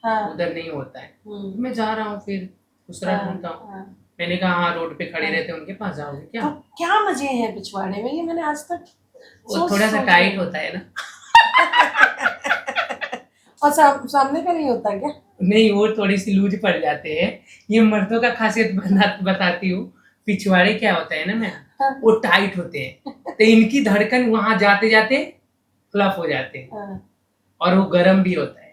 S1: हाँ।
S2: उधर नहीं होता है।
S1: हम्म।
S2: मैं जा रहा हूँ, फिर दूसरा
S1: हाँ।
S2: ढूंढता हूँ।
S1: हाँ।
S2: मैंने कहा हाँ, रोड पे खड़े
S1: हाँ।
S2: रहते हैं, उनके पास जाओगे
S1: तो
S2: क्या?
S1: क्या मजे हैं पिछवाड़े में, ये मैंने आज तक
S2: वो थोड़ा सा टाइट होता है ना।
S1: और सामने का नहीं होता क्या?
S2: नहीं, वो थोड़ी सी लूज पड़ जाते हैं। ये मर्दों का खासियत बताती हूँ। पिछवाड़े क्या होता है ना मैम,
S1: हाँ।
S2: वो टाइट होते हैं, तो इनकी धड़कन वहां जाते जाते फ्लफ हो जाते हैं,
S1: हाँ।
S2: और वो गर्म भी होता है।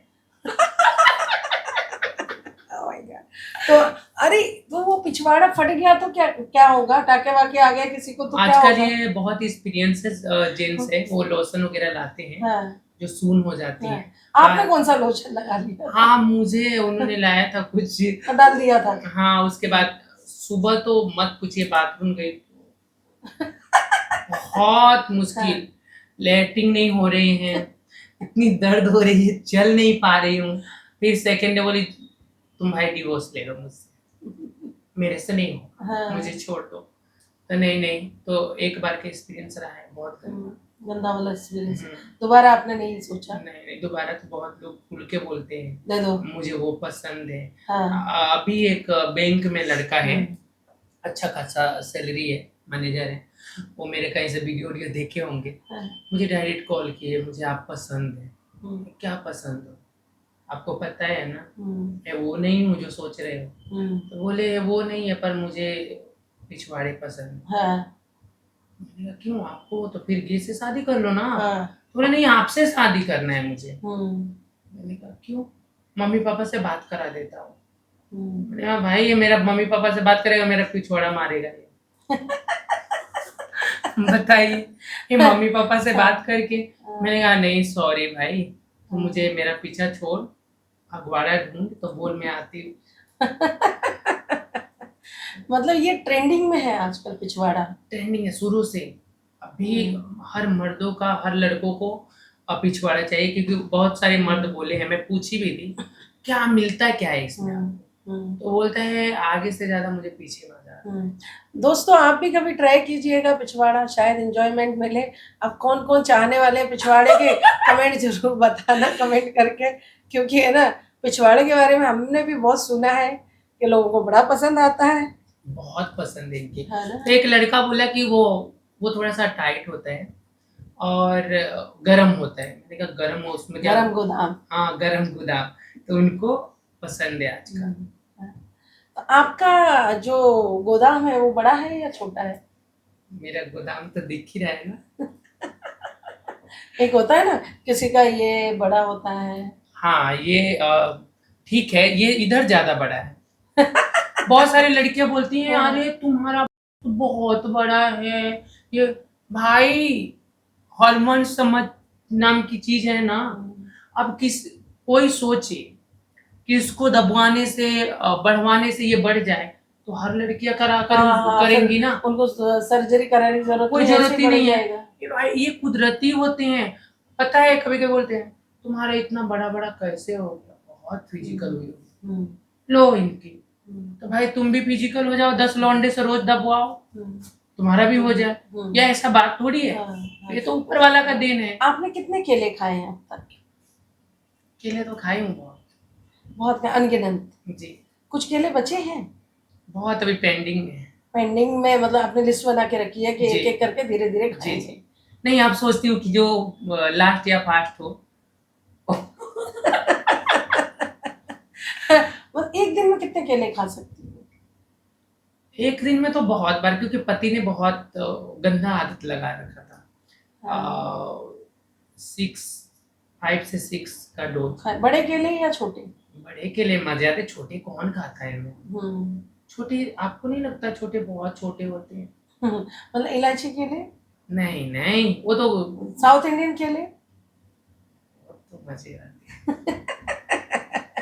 S1: Oh my God. तो अरे, तो वो पिछवाड़ा फट गया तो क्या क्या होगा? टाके वाके आ गया किसी को तो क्या
S2: आजकल
S1: होगा?
S2: ये बहुत एक्सपीरियंसेस जेंट्स है, वो लोशन वगैरह लाते हैं
S1: हाँ।
S2: जो सून हो जाती
S1: हाँ।
S2: है।
S1: आपने कौन सा लोशन लगा लिया था?
S2: हाँ, मुझे उन्होंने लाया था कुछ।
S1: डाल दिया था?
S2: हाँ, उसके बाद सुबह तो मत पूछिए, बाथरूम गई बहुत मुश्किल, लैट्रिन नहीं हो रही है, इतनी दर्द हो रही है, चल नहीं पा रही हूँ। फिर सेकेंड डे बोली तुम भाई डिवोर्स ले लो मुझसे, मेरे से नहीं हो,
S1: हाँ।
S2: मुझे छोड़ दो। तो नहीं, तो एक बार का एक्सपीरियंस रहा है, बहुत
S1: गंदा वाला एक्सपीरियंस।
S2: हम्म।
S1: दोबारा आपने नहीं सोचा?
S2: नहीं, दोबारा तो बहुत लोग खुल के बोलते हैं
S1: दे दो।
S2: मुझे वो पसंद है।
S1: हाँ।
S2: अभी एक बैंक में लड़का है, अच्छा खासा सैलरी है, मैनेजर है, वो मेरे कहीं से वीडियो देखे होंगे,
S1: हाँ।
S2: मुझे डायरेक्ट कॉल किए, मुझे आप पसंद है।
S1: हम्म।
S2: क्या पसंद हो? आपको पता है ना,
S1: हम्म।
S2: मैं वो नहीं हूँ जो सोच रहे हो।
S1: हम्म।
S2: तो बोले वो नहीं है, पर मुझे पिछवाड़े पसंद है।
S1: हाँ।
S2: मैंने कहा क्यों, आपको तो फिर गे से शादी कर लो ना।
S1: हाँ।
S2: बोले नहीं, आपसे शादी करना है मुझे।
S1: हम्म।
S2: मैंने कहा क्यों? मम्मी पापा से बात करा देता हूँ।
S1: हम्म।
S2: मैंने कहा भाई ये मेरा मम्मी पापा से बात करेगा, मेरा पिछवाड़ा मारेगा ये। बताइए, ये मम्मी पापा से बात करके। मैंने कहा नहीं सॉरी भाई, तू मुझे मेरा पीछा छोड़, अखबारा ढूंढ तो बोल, मैं आती हूँ।
S1: मतलब ये ट्रेंडिंग में है आजकल पिछवाड़ा?
S2: ट्रेंडिंग है शुरू से। अभी हर मर्दों का, हर लड़कों को पिछवाड़ा चाहिए, क्योंकि बहुत सारे मर्द बोले हैं, मैं पूछी भी थी क्या मिलता क्या है इसमें आपको? तो बोलते हैं आगे से ज्यादा मुझे पीछे ना जा।
S1: दोस्तों आप भी कभी ट्राई कीजिएगा पिछवाड़ा, शायद एंजॉयमेंट मिले। अब कौन कौन चाहने वाले हैं पिछवाड़े के, कमेंट जरूर बताना, कमेंट करके, क्योंकि है ना, पिछवाड़े के बारे में हमने भी बहुत सुना है कि लोगों को बड़ा पसंद आता है।
S2: बहुत पसंद है इनके।
S1: है ना?
S2: तो एक लड़का बोला कि वो थोड़ा सा टाइट होता है और गरम होता है। मैंने कहा गरम हो, उसमें क्या?
S1: गरम गोदाम।
S2: हाँ, गरम गोदाम, तो उनको पसंद है आजकल।
S1: तो आपका जो गोदाम है वो बड़ा है या छोटा है?
S2: मेरा गोदाम तो दिख ही रहा है ना।
S1: एक होता है ना, किसी का ये बड़ा होता है।
S2: हाँ, ये ठीक है, ये इधर ज्यादा बड़ा है। बहुत सारी लड़कियां बोलती हैं अरे तुम्हारा तो बहुत बड़ा है ये। भाई हार्मोन समझ नाम की चीज है ना। अब कोई सोचे कि इसको दबवाने से बढ़वाने से ये बढ़ जाए, तो हर लड़कियां करेंगी ना,
S1: उनको सर्जरी कराने की जरूरत
S2: कोई
S1: नहीं,
S2: जरूरत
S1: ऐसे
S2: ही
S1: बढ़
S2: नहीं है।
S1: जाएगा।
S2: ये भाई ये कुदरती होते हैं। पता है कभी कभी बोलते हैं तुम्हारा इतना बड़ा बड़ा कैसे हो गया, बहुत फिजिकल हुई हो। लो इनकी, तो भाई तुम भी फिजिकल हो जाओ, 10 लौंडे से रोज दबवाओ, तुम्हारा भी हो जाए। या ऐसा बात थोड़ी है, ये तो ऊपर वाला का देन है।
S1: आपने कितने केले खाए हैं अब तक?
S2: केले तो खाए हूँ बहुत।
S1: बहुत अनगिनत?
S2: जी।
S1: कुछ केले बचे हैं?
S2: बहुत अभी पेंडिंग में है।
S1: पेंडिंग में मतलब आपने लिस्ट बना के रखी है कि एक एक करके धीरे धीरे खाएंगे?
S2: जी। नहीं, आप सोचती हूँ कि जो लास्ट या फास्ट हो।
S1: मतलब एक दिन में कितने केले खा सकती हो?
S2: एक दिन में तो बहुत बार, क्योंकि पति ने बहुत गंदा आदत लगा रखा था। 6 5 से 6 का डोज।
S1: बड़े केले या छोटे?
S2: बड़े केले मजे आते, छोटे कौन खाता है इनमें?
S1: हम्म
S2: छोटे आपको नहीं लगता छोटे बहुत छोटे होते हैं?
S1: मतलब इलायची केले,
S2: नहीं नहीं, वो तो
S1: साउथ इंडियन केले।
S2: मजे आते हैं।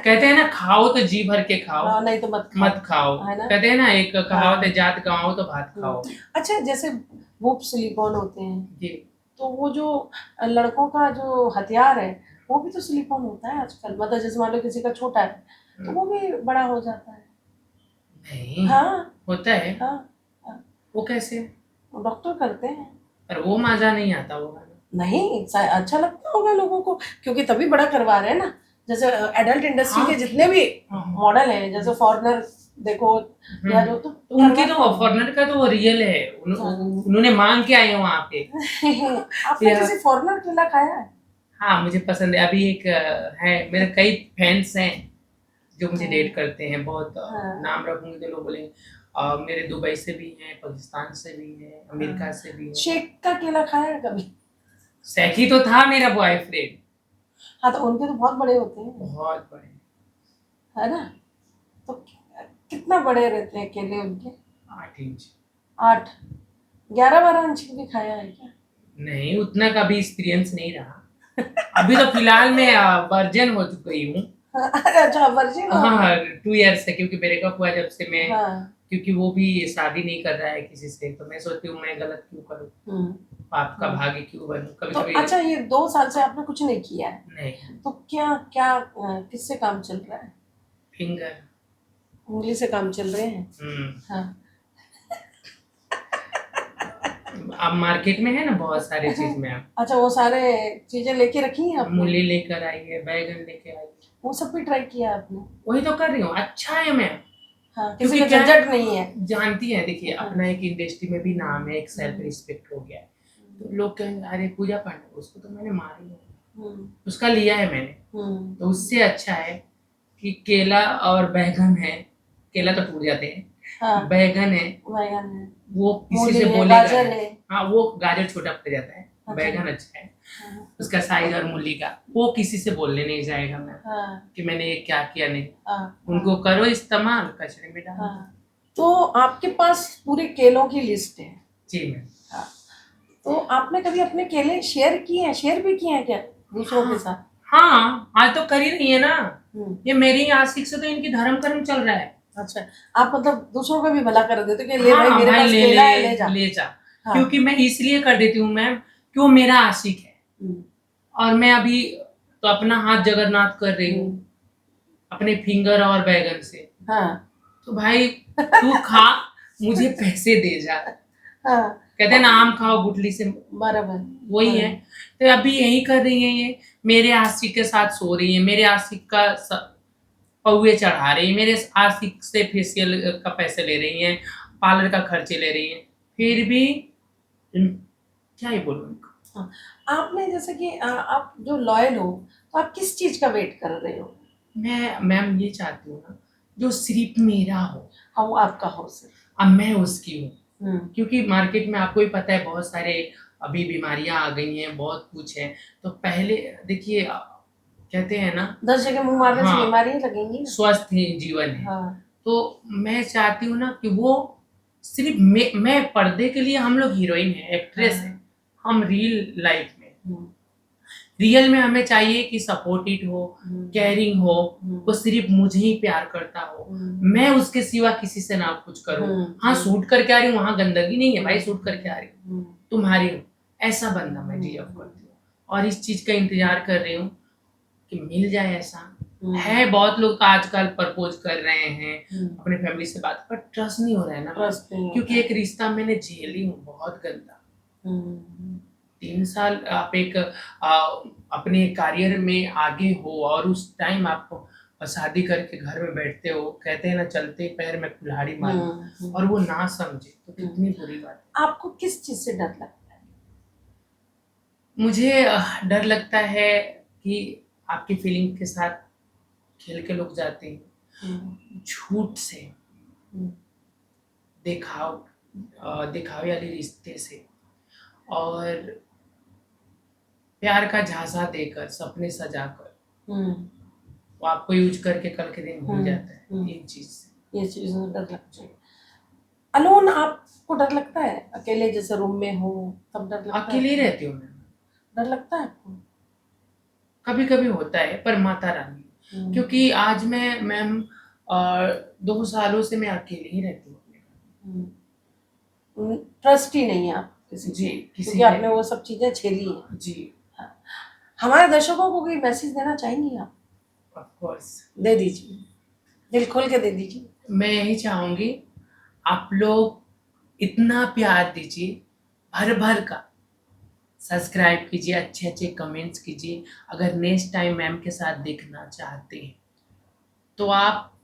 S2: कहते हैं ना, खाओ तो जी भर के खाओ,
S1: हाँ, नहीं तो मत खाओ,
S2: खाओ।
S1: है ना?
S2: कहते हैं ना, एक कहावत है,
S1: हाँ।
S2: जात गंवाओ तो भात खाओ।
S1: अच्छा, जैसे वो सिलिकॉन होते हैं,
S2: जी।
S1: तो वो जो लड़कों का जो हथियार है वो भी तो सिलिकॉन होता है आजकल। मतलब जैसे मान लो किसी का छोटा है तो वो भी बड़ा हो जाता है।
S2: नहीं
S1: हाँ
S2: होता है।
S1: हाँ हाँ,
S2: वो कैसे?
S1: वो डॉक्टर करते हैं।
S2: पर वो मजा नहीं आता होगा ना।
S1: नहीं, अच्छा लगता होगा लोगों को, क्योंकि तभी बड़ा करवा रहे हैं ना। जैसे एडल्ट इंडस्ट्री के
S2: हाँ।
S1: जितने भी मॉडल हैं, जैसे फॉरेनर देखो या जो, तो
S2: उनकी तो
S1: करवाते
S2: फॉरनर का तो वो रियल है,
S1: हाँ।
S2: उन्होंने मांग के आए हैं वहां पे।
S1: हैं। आपने
S2: या-
S1: किसी फॉरेनर केला खाया है?
S2: हाँ मुझे पसंद है। अभी एक है, मेरे कई फैंस हैं जो मुझे
S1: हाँ।
S2: डेट करते हैं बहुत।
S1: हाँ।
S2: नाम रखूंगी तो लोग बोलेंगे। मेरे दुबई से भी हैं, पाकिस्तान से भी हैं, अमेरिका से भी हैं।
S1: शेख का केला खाया है कभी?
S2: सैकी तो था मेरा बॉयफ्रेंड।
S1: हाँ, तो उनके तो बहुत बड़े होते हैं,
S2: बहुत बड़े।
S1: है ना? तो कितना बड़े रहते हैं केले उनके?
S2: 8 इंच।
S1: 8, 11-12 इंच भी खाया है क्या?
S2: नहीं, उतना का भी एक्सपीरियंस नहीं रहा। अभी तो फिलहाल मैं वर्जन हो चुकी हूँ।
S1: अच्छा, वर्जिन हो
S2: हाँ,
S1: गए?
S2: 2 ईयर से, क्योंकि ब्रेकअप हुआ जब से मैं।
S1: हाँ।
S2: क्योंकि वो भी शादी नहीं कर रहा है किसी से, तो मैं सोचती हूँ मैं गलत क्यों करूँ, आपका भाग्य क्यों बनूं कभी
S1: तो
S2: कभी।
S1: अच्छा, ये 2 साल से आपने कुछ नहीं किया है,
S2: नहीं।
S1: तो क्या क्या किससे काम चल रहा है?
S2: फिंगर।
S1: उंगली से काम चल रहे हैं? हाँ।
S2: अब मार्केट में है ना बहुत सारी चीज में। आप
S1: अच्छा, वो सारे चीजें लेके रखी हैं आपने?
S2: मूली लेकर आई है, बैगन लेके आई है।
S1: वो सब भी ट्राई किया आपने?
S2: वही तो कर रही हूँ, अच्छा है मैं।
S1: हाँ, किसी
S2: क्योंकि
S1: का
S2: क्या
S1: झंझट नहीं है।
S2: जानती है, देखिए
S1: हाँ।
S2: अपना एक इंडस्ट्री में भी नाम है, एक सेल्फ रिस्पेक्ट हो गया है। तो लोग कहेंगे अरे पूजा पांडे, उसको तो मैंने मारी है, उसका लिया है मैंने। तो उससे अच्छा है कि केला और बैगन है। केला तो टूट जाते हैं।
S1: हाँ,
S2: बैगन है,
S1: बैगन है,
S2: वो किसी
S1: मूली
S2: से
S1: है,
S2: बोलेगा
S1: गाजर
S2: नहीं।
S1: है।
S2: हाँ, वो गाजर छोटा पड़ जाता है।
S1: अच्छा।
S2: बैगन अच्छा है,
S1: हाँ।
S2: उसका साइज और मूली का वो किसी से बोलने नहीं जाएगा मैं
S1: हाँ।
S2: कि मैंने ये क्या किया नहीं।
S1: हाँ।
S2: उनको करो इस्तेमाल, कचरे में डालो।
S1: हाँ। तो आपके पास पूरे केलों की लिस्ट है?
S2: जी मैम।
S1: हाँ। तो आपने कभी अपने केले शेयर भी किए हैं क्या दूसरों के साथ?
S2: हाँ, आज तो कर ही रही है ना।
S1: हम्म।
S2: ये मेरी आशिक से तो इनकी धर्म कर्म चल रहा है।
S1: अच्छा, आप मतलब दूसरों का भी भला कर देते हो कि ले भाई,
S2: हाँ
S1: मेरे
S2: भाई,
S1: पास
S2: ले
S1: केला है,
S2: ले
S1: ले जा।
S2: ले जा।
S1: हाँ।
S2: क्योंकि मैं इसलिए कर देती हूँ मैम कि वो मेरा आशिक है।
S1: हम्म।
S2: और मैं अभी तो अपना हाथ जगन्नाथ कर रही हूँ अपने फिंगर और बैगन से।
S1: हाँ।
S2: तो भाई तू खा, मुझे पैसे दे जा।
S1: हाँ।
S2: कहते हैं ना, आम खाओ गुठली से।
S1: बराबर।
S2: वही है। तो अभी यही कर रही है ये। मेरे आशिक के साथ सो रही है, मेरे आशिक का पौए चढ़ा रही है, मेरे आशिक से फेशियल का पैसे ले रही हैं, पार्लर का खर्चे ले रही हैं। फिर भी क्या ही बोलूं इनको।
S1: हाँ। आपने जैसे कि आप जो लॉयल हो, तो आप किस चीज का वेट कर रहे हो?
S2: मैं मैम ये चाहती हूँ ना, जो सिर्फ मेरा हो।
S1: हाँ, वो आपका हो सिर्फ।
S2: अब मैं उसकी हूँ। क्योंकि मार्केट में आपको ही पता है बहुत सारे अभी बीमारियां आ गई हैं, बहुत कुछ है। तो पहले देखिए, कहते हैं ना,
S1: 10 जगह मुंह मारने से
S2: हाँ,
S1: बीमारी ही लगेंगी ना।
S2: स्वस्थ ही जीवन है।
S1: हाँ।
S2: तो मैं चाहती हूँ ना कि वो सिर्फ मैं पर्दे के लिए, हम लोग हीरोइन है, एक्ट्रेस है। हम रियल लाइफ में, रियल में हमें चाहिए कि सपोर्टेड हो, केयरिंग हो, वो सिर्फ मुझे ही प्यार करता हो, मैं उसके सिवा किसी से ना कुछ करूं। हाँ, शूट करके आ रही हूँ, वहां गंदगी नहीं है भाई, शूट करके आ रही हूँ, तुम्हारी हूँ, ऐसा बंदा मैं डिजर्व करती हूँ। और इस चीज का इंतजार कर रही हूँ कि मिल जाए ऐसा। है बहुत लोग आजकल प्रपोज कर रहे हैं अपने फैमिली से बात, पर ट्रस्ट नहीं हो रहा है ना।
S1: ट्रस्ट नहीं
S2: क्योंकि एक रिश्ता मैंने झेली हूँ बहुत गंदा। 3 साल आप एक अपने करियर में आगे हो और उस टाइम आप शादी करके घर में बैठते हो, कहते हैं ना, चलते पैर में कुल्हाड़ी मारो, और वो ना समझे तो कितनी बुरी बात है।
S1: आपको किस चीज से डर लगता है?
S2: मुझे डर लगता है कि आपकी फीलिंग के साथ खेल के लोग जाते हैं झूठ से, दिखावे वाले रिश्ते से। और प्यार का झांसा देकर, सपने सजाकर,
S1: हम्म
S2: वो आपको यूज करके कल के दिन भूल जाता है।
S1: हम्म।
S2: ये चीज से
S1: ये चीज में डर लगता है। अलोन आपको डर लगता है? अकेले जैसे रूम में हो तब डर लगता है?
S2: अकेले ही रहती हूँ मैं।
S1: डर लगता है आपको?
S2: कभी कभी होता है, पर माता रानी, क्योंकि आज मैं मैम 2 सालों से मैं अकेले ही रहती हूँ अपने घर में।
S1: ट्रस्ट ही नहीं है आप किसी
S2: जी,
S1: पे,
S2: किसी
S1: क्योंकि
S2: पे
S1: आपने वो सब चीजें झेली हैं।
S2: जी,
S1: हमारे दर्शकों को कोई मैसेज देना चाहेंगी आप?
S2: Of course.
S1: दे दीजिए, दिल खोल के दे दीजिए।
S2: मैं यही चाहूंगी, आप लोग इतना प्यार दीजिए, भर भर का सब्सक्राइब कीजिए, अच्छे अच्छे कमेंट्स कीजिए। अगर नेक्स्ट टाइम मैम के साथ देखना चाहते हैं तो आप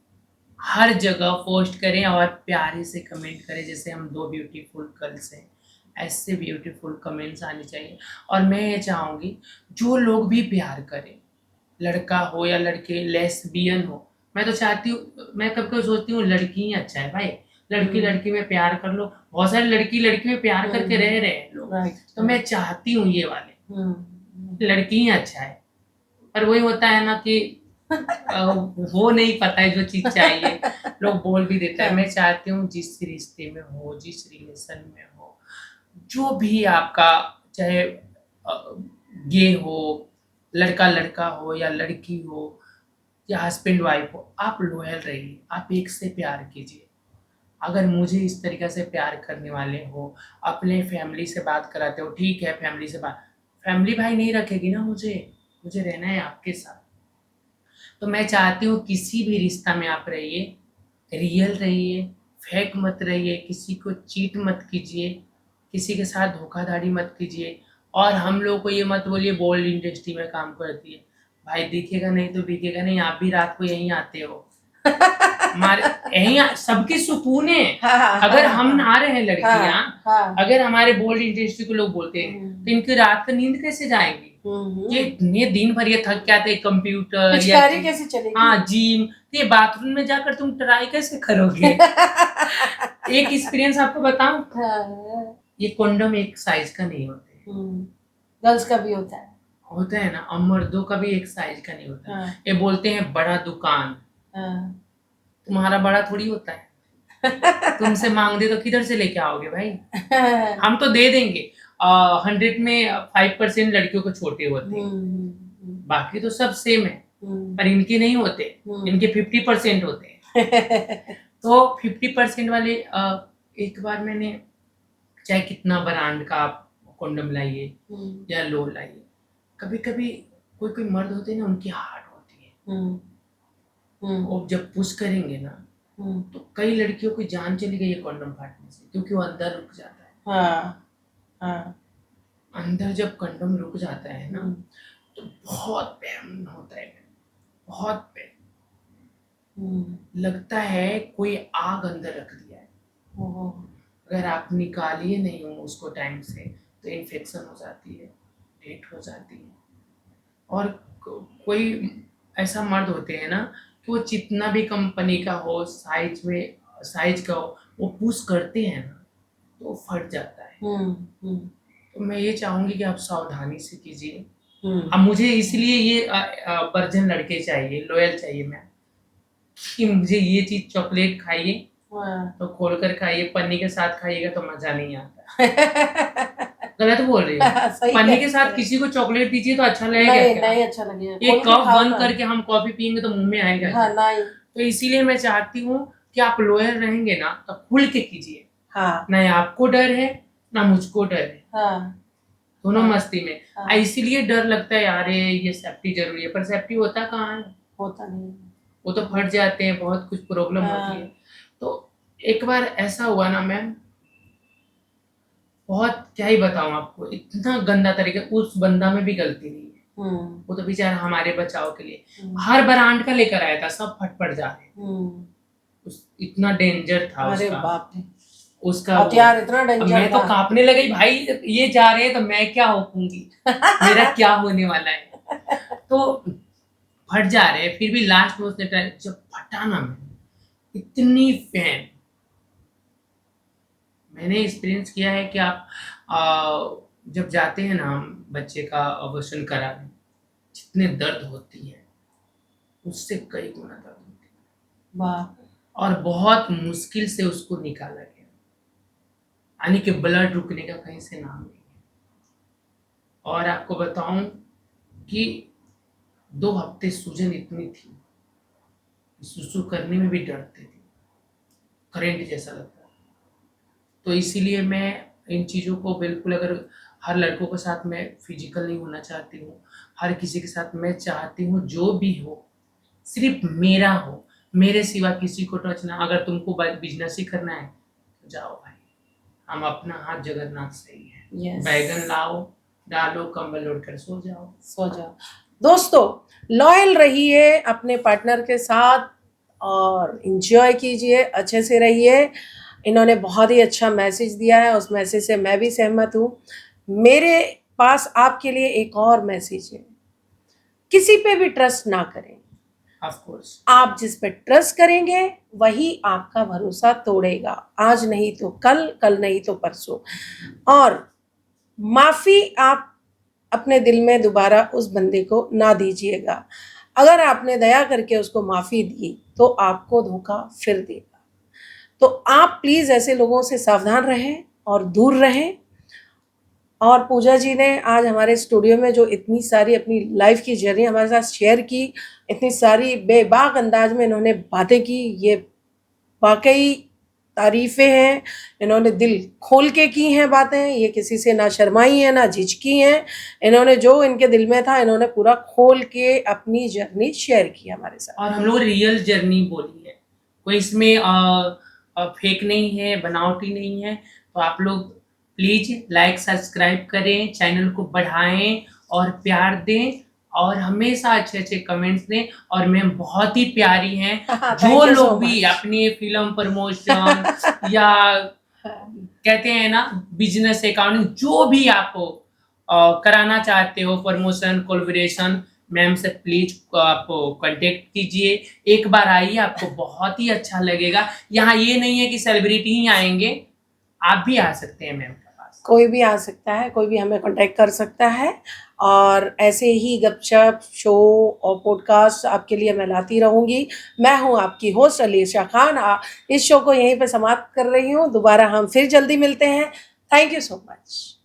S2: हर जगह पोस्ट करें और प्यारे से कमेंट करें, जैसे हम 2 ब्यूटीफुल गर्ल्स हैं, ऐसे ब्यूटीफुल कमेंट्स आने चाहिए। और मैं ये चाहूँगी, जो लोग भी प्यार करें, लड़का हो या लड़के, लेस्बियन हो, मैं तो चाहती हूँ, मैं कभी कभी सोचती हूँ लड़की ही अच्छा है भाई, लड़की लड़की में प्यार कर लो। बहुत सारे लड़की लड़की में प्यार करके रह रहे हैं लोग, तो मैं चाहती हूँ ये वाले, लड़की ही अच्छा है। पर वही होता है ना कि वो नहीं पता है जो चीज चाहिए, लोग बोल भी देता है। मैं चाहती हूँ जिस रिश्ते में हो, जिस रिलेशन में हो, जो भी आपका, चाहे गे हो, लड़का लड़का हो या लड़की हो या हस्बैंड वाइफ हो, आप लॉयल रहिए, आप एक से प्यार कीजिए। अगर मुझे इस तरीके से प्यार करने वाले हो, अपने फैमिली से बात कराते हो, ठीक है, फैमिली से बात, फैमिली भाई नहीं रखेगी ना मुझे, मुझे रहना है आपके साथ। तो मैं चाहती हूँ किसी भी रिश्ता में आप रहिए, रियल रहिए, फेक मत रहिए, किसी को चीट मत कीजिए, किसी के साथ धोखाधड़ी मत कीजिए। और हम लोग को ये मत बोलिए बोल्ड इंडस्ट्री में काम करती है, भाई दिखेगा नहीं तो बिकेगा नहीं, आप भी रात को यहीं आते हो, हमारे यहीं सबकी सुकून है। अगर हम ना रहे लड़कियां, अगर हमारे बोल्ड इंडस्ट्री को लोग बोलते हैं तो इनकी रात का नींद कैसे जाएगी? ये इतने दिन भर ये थक के आते, कंप्यूटर या
S1: कैसे चलेगी?
S2: हाँ, जिम, तो ये बाथरूम में जाकर तुम ट्राई कैसे करोगे? एक एक्सपीरियंस आपको बताऊं, ये कंडोम एक साइज का नहीं होते,
S1: गर्ल्स का भी
S2: होता है ना, और मर्दों का भी एक साइज का नहीं होता। ये बोलते हैं बड़ा दुकान, तुम्हारा बड़ा थोड़ी होता है, तुमसे मांग दे तो किधर से लेके आओगे भाई? हम तो दे देंगे, 100 में 5% लड़कियों को छोटे होते हैं, बाकी तो सब सेम है, पर इनके नहीं होते, इनके 50% होते हैं। तो 50% वाले, एक बार मैंने, चाहे कितना ब्रांड का आप कंडोम लाइए या लो लाइए, कभी कभी कोई कोई मर्द होते हैं ना, उनकी हार्ड होती है, और जब पुश करेंगे ना तो कई लड़कियों की जान चली गई है कंडोम फाटने से, क्योंकि वो अंदर रुक जाता है। अंदर जब कंडोम रुक जाता है ना तो बहुत पेन होता है, बहुत पेन, लगता है कोई आग अंदर रख दिया है। अगर आप निकालिए नहीं हो उसको टाइम से तो इन्फेक्शन हो जाती है, डेट हो जाती है। और कोई ऐसा मर्द होते हैं ना कि वो जितना भी कंपनी का हो, साइज का हो, वो पुश करते हैं ना तो वो फट जाता है। तो मैं ये चाहूंगी कि आप सावधानी से कीजिए। अब मुझे इसलिए ये वर्जन लड़के चाहिए, लॉयल चाहिए मैं, कि मुझे ये चीज चॉकलेट खाइए तो खोल कर खाइए, पन्नी के साथ खाइएगा तो मजा नहीं आता। गलत बोल रही हूँ? पन्नी के साथ किसी को चॉकलेट दीजिए तो अच्छा लगेगा क्या?
S1: नहीं अच्छा लगेगा।
S2: एक कप बंद करके हम कॉफी पियेंगे तो मुंह में आएगा क्या? तो इसीलिए मैं चाहती हूँ कि आप लॉयल रहेंगे ना तो खुल के कीजिए, ना आपको डर है ना मुझको डर है, दोनों मस्ती में। इसीलिए डर लगता है यार, ये सेफ्टी जरूरी है, पर सेफ्टी होता कहाँ है? होता नहीं, वो तो फट जाते हैं, बहुत कुछ प्रॉब्लम होती है। तो एक बार ऐसा हुआ ना मैम, बहुत क्या ही बताऊं आपको, इतना गंदा तरीका, उस बंदा में भी गलती नहीं है, वो तो बेचारा हमारे बचाव के लिए हर ब्रांड का लेकर आया था, सब फट जा रहे, इतना डेंजर था उसका
S1: हथियार, इतना डेंजर
S2: मैं तो कांपने लगी, भाई ये जा रहे हैं तो मैं क्या होऊंगी, मेरा क्या होने वाला है। तो फट जा रहे हैं, फिर भी लास्ट में उसने जब फटा ना, मैं इतनी मैंने एक्सपीरियंस किया है कि आप जब जाते हैं ना हम बच्चे का ऑपरेशन कराने, जितने दर्द होती है उससे कई गुना दर्द होती है,
S1: वाह।
S2: और बहुत मुश्किल से उसको निकाला गया, यानी कि ब्लड रुकने का कहीं से नाम नहीं है। और आपको बताऊं कि 2 हफ्ते सूजन इतनी थी, सुसु करने में भी डरते थे, करंट जैसा लगता था। तो इसीलिए मैं इन चीज़ों को बिल्कुल, अगर हर लड़कों के साथ मैं फिजिकल नहीं होना चाहती हूँ, हर किसी के साथ मैं चाहती हूँ जो भी हो सिर्फ मेरा हो, मेरे सिवा किसी को टच ना। अगर तुमको बिजनेस ही करना है तो जाओ भाई, हम अपना हाथ जगन्नाथ से ही है।
S1: Yes.
S2: बैगन लाओ, डालो, कंबल ओढ़ कर सो जाओ।
S1: सो जाओ। दोस्तों, लॉयल रहिए अपने पार्टनर के साथ और इंजॉय कीजिए, अच्छे से रहिए। इन्होंने बहुत ही अच्छा मैसेज दिया है, उस मैसेज से मैं भी सहमत हूँ। मेरे पास आपके लिए एक और मैसेज है, किसी पे भी ट्रस्ट ना करें।
S2: ऑफ कोर्स,
S1: आप जिस पे ट्रस्ट करेंगे वही आपका भरोसा तोड़ेगा, आज नहीं तो कल, कल नहीं तो परसों। और माफी आप अपने दिल में दोबारा उस बंदे को ना दीजिएगा। अगर आपने दया करके उसको माफी दी तो आपको धोखा फिर देगा। तो आप प्लीज ऐसे लोगों से सावधान रहें और दूर रहें। और पूजा जी ने आज हमारे स्टूडियो में जो इतनी सारी अपनी लाइफ की जर्नी हमारे साथ शेयर की, इतनी सारी बेबाक अंदाज में इन्होंने बातें की, ये वाकई तारीफें हैं। इन्होंने दिल खोल के की हैं बातें, ये किसी से ना शर्माई हैं ना झिझकी हैं। इन्होंने जो इनके दिल में था इन्होंने पूरा खोल के अपनी जर्नी शेयर की हमारे साथ।
S2: और हम लोग रियल जर्नी बोली है, कोई इसमें फेक नहीं है, बनावटी नहीं है। तो आप लोग प्लीज लाइक सब्सक्राइब करें, चैनल को बढ़ाएं और प्यार दें, और हमेशा अच्छे अच्छे कमेंट्स दें। और मैम बहुत ही प्यारी हैं।
S1: Thank
S2: जो
S1: you so
S2: लोग भी
S1: much.
S2: अपनी फिल्म प्रमोशन या कहते हैं ना बिजनेस अकाउंटिंग, जो भी आप कराना चाहते हो, प्रमोशन कोलैबोरेशन, मैम से प्लीज आप कांटेक्ट कीजिए। एक बार आइए, आपको बहुत ही अच्छा लगेगा। यहाँ ये नहीं है कि सेलिब्रिटी ही आएंगे, आप भी आ सकते हैं मैम के पास।
S1: कोई भी आ सकता है, कोई भी हमें कांटेक्ट कर सकता है। और ऐसे ही गपशप शो और पॉडकास्ट आपके लिए मैं लाती रहूँगी। मैं हूँ आपकी होस्ट अलीशा खान। इस शो को यहीं पे समाप्त कर रही हूँ। दोबारा हम फिर जल्दी मिलते हैं। Thank you so much.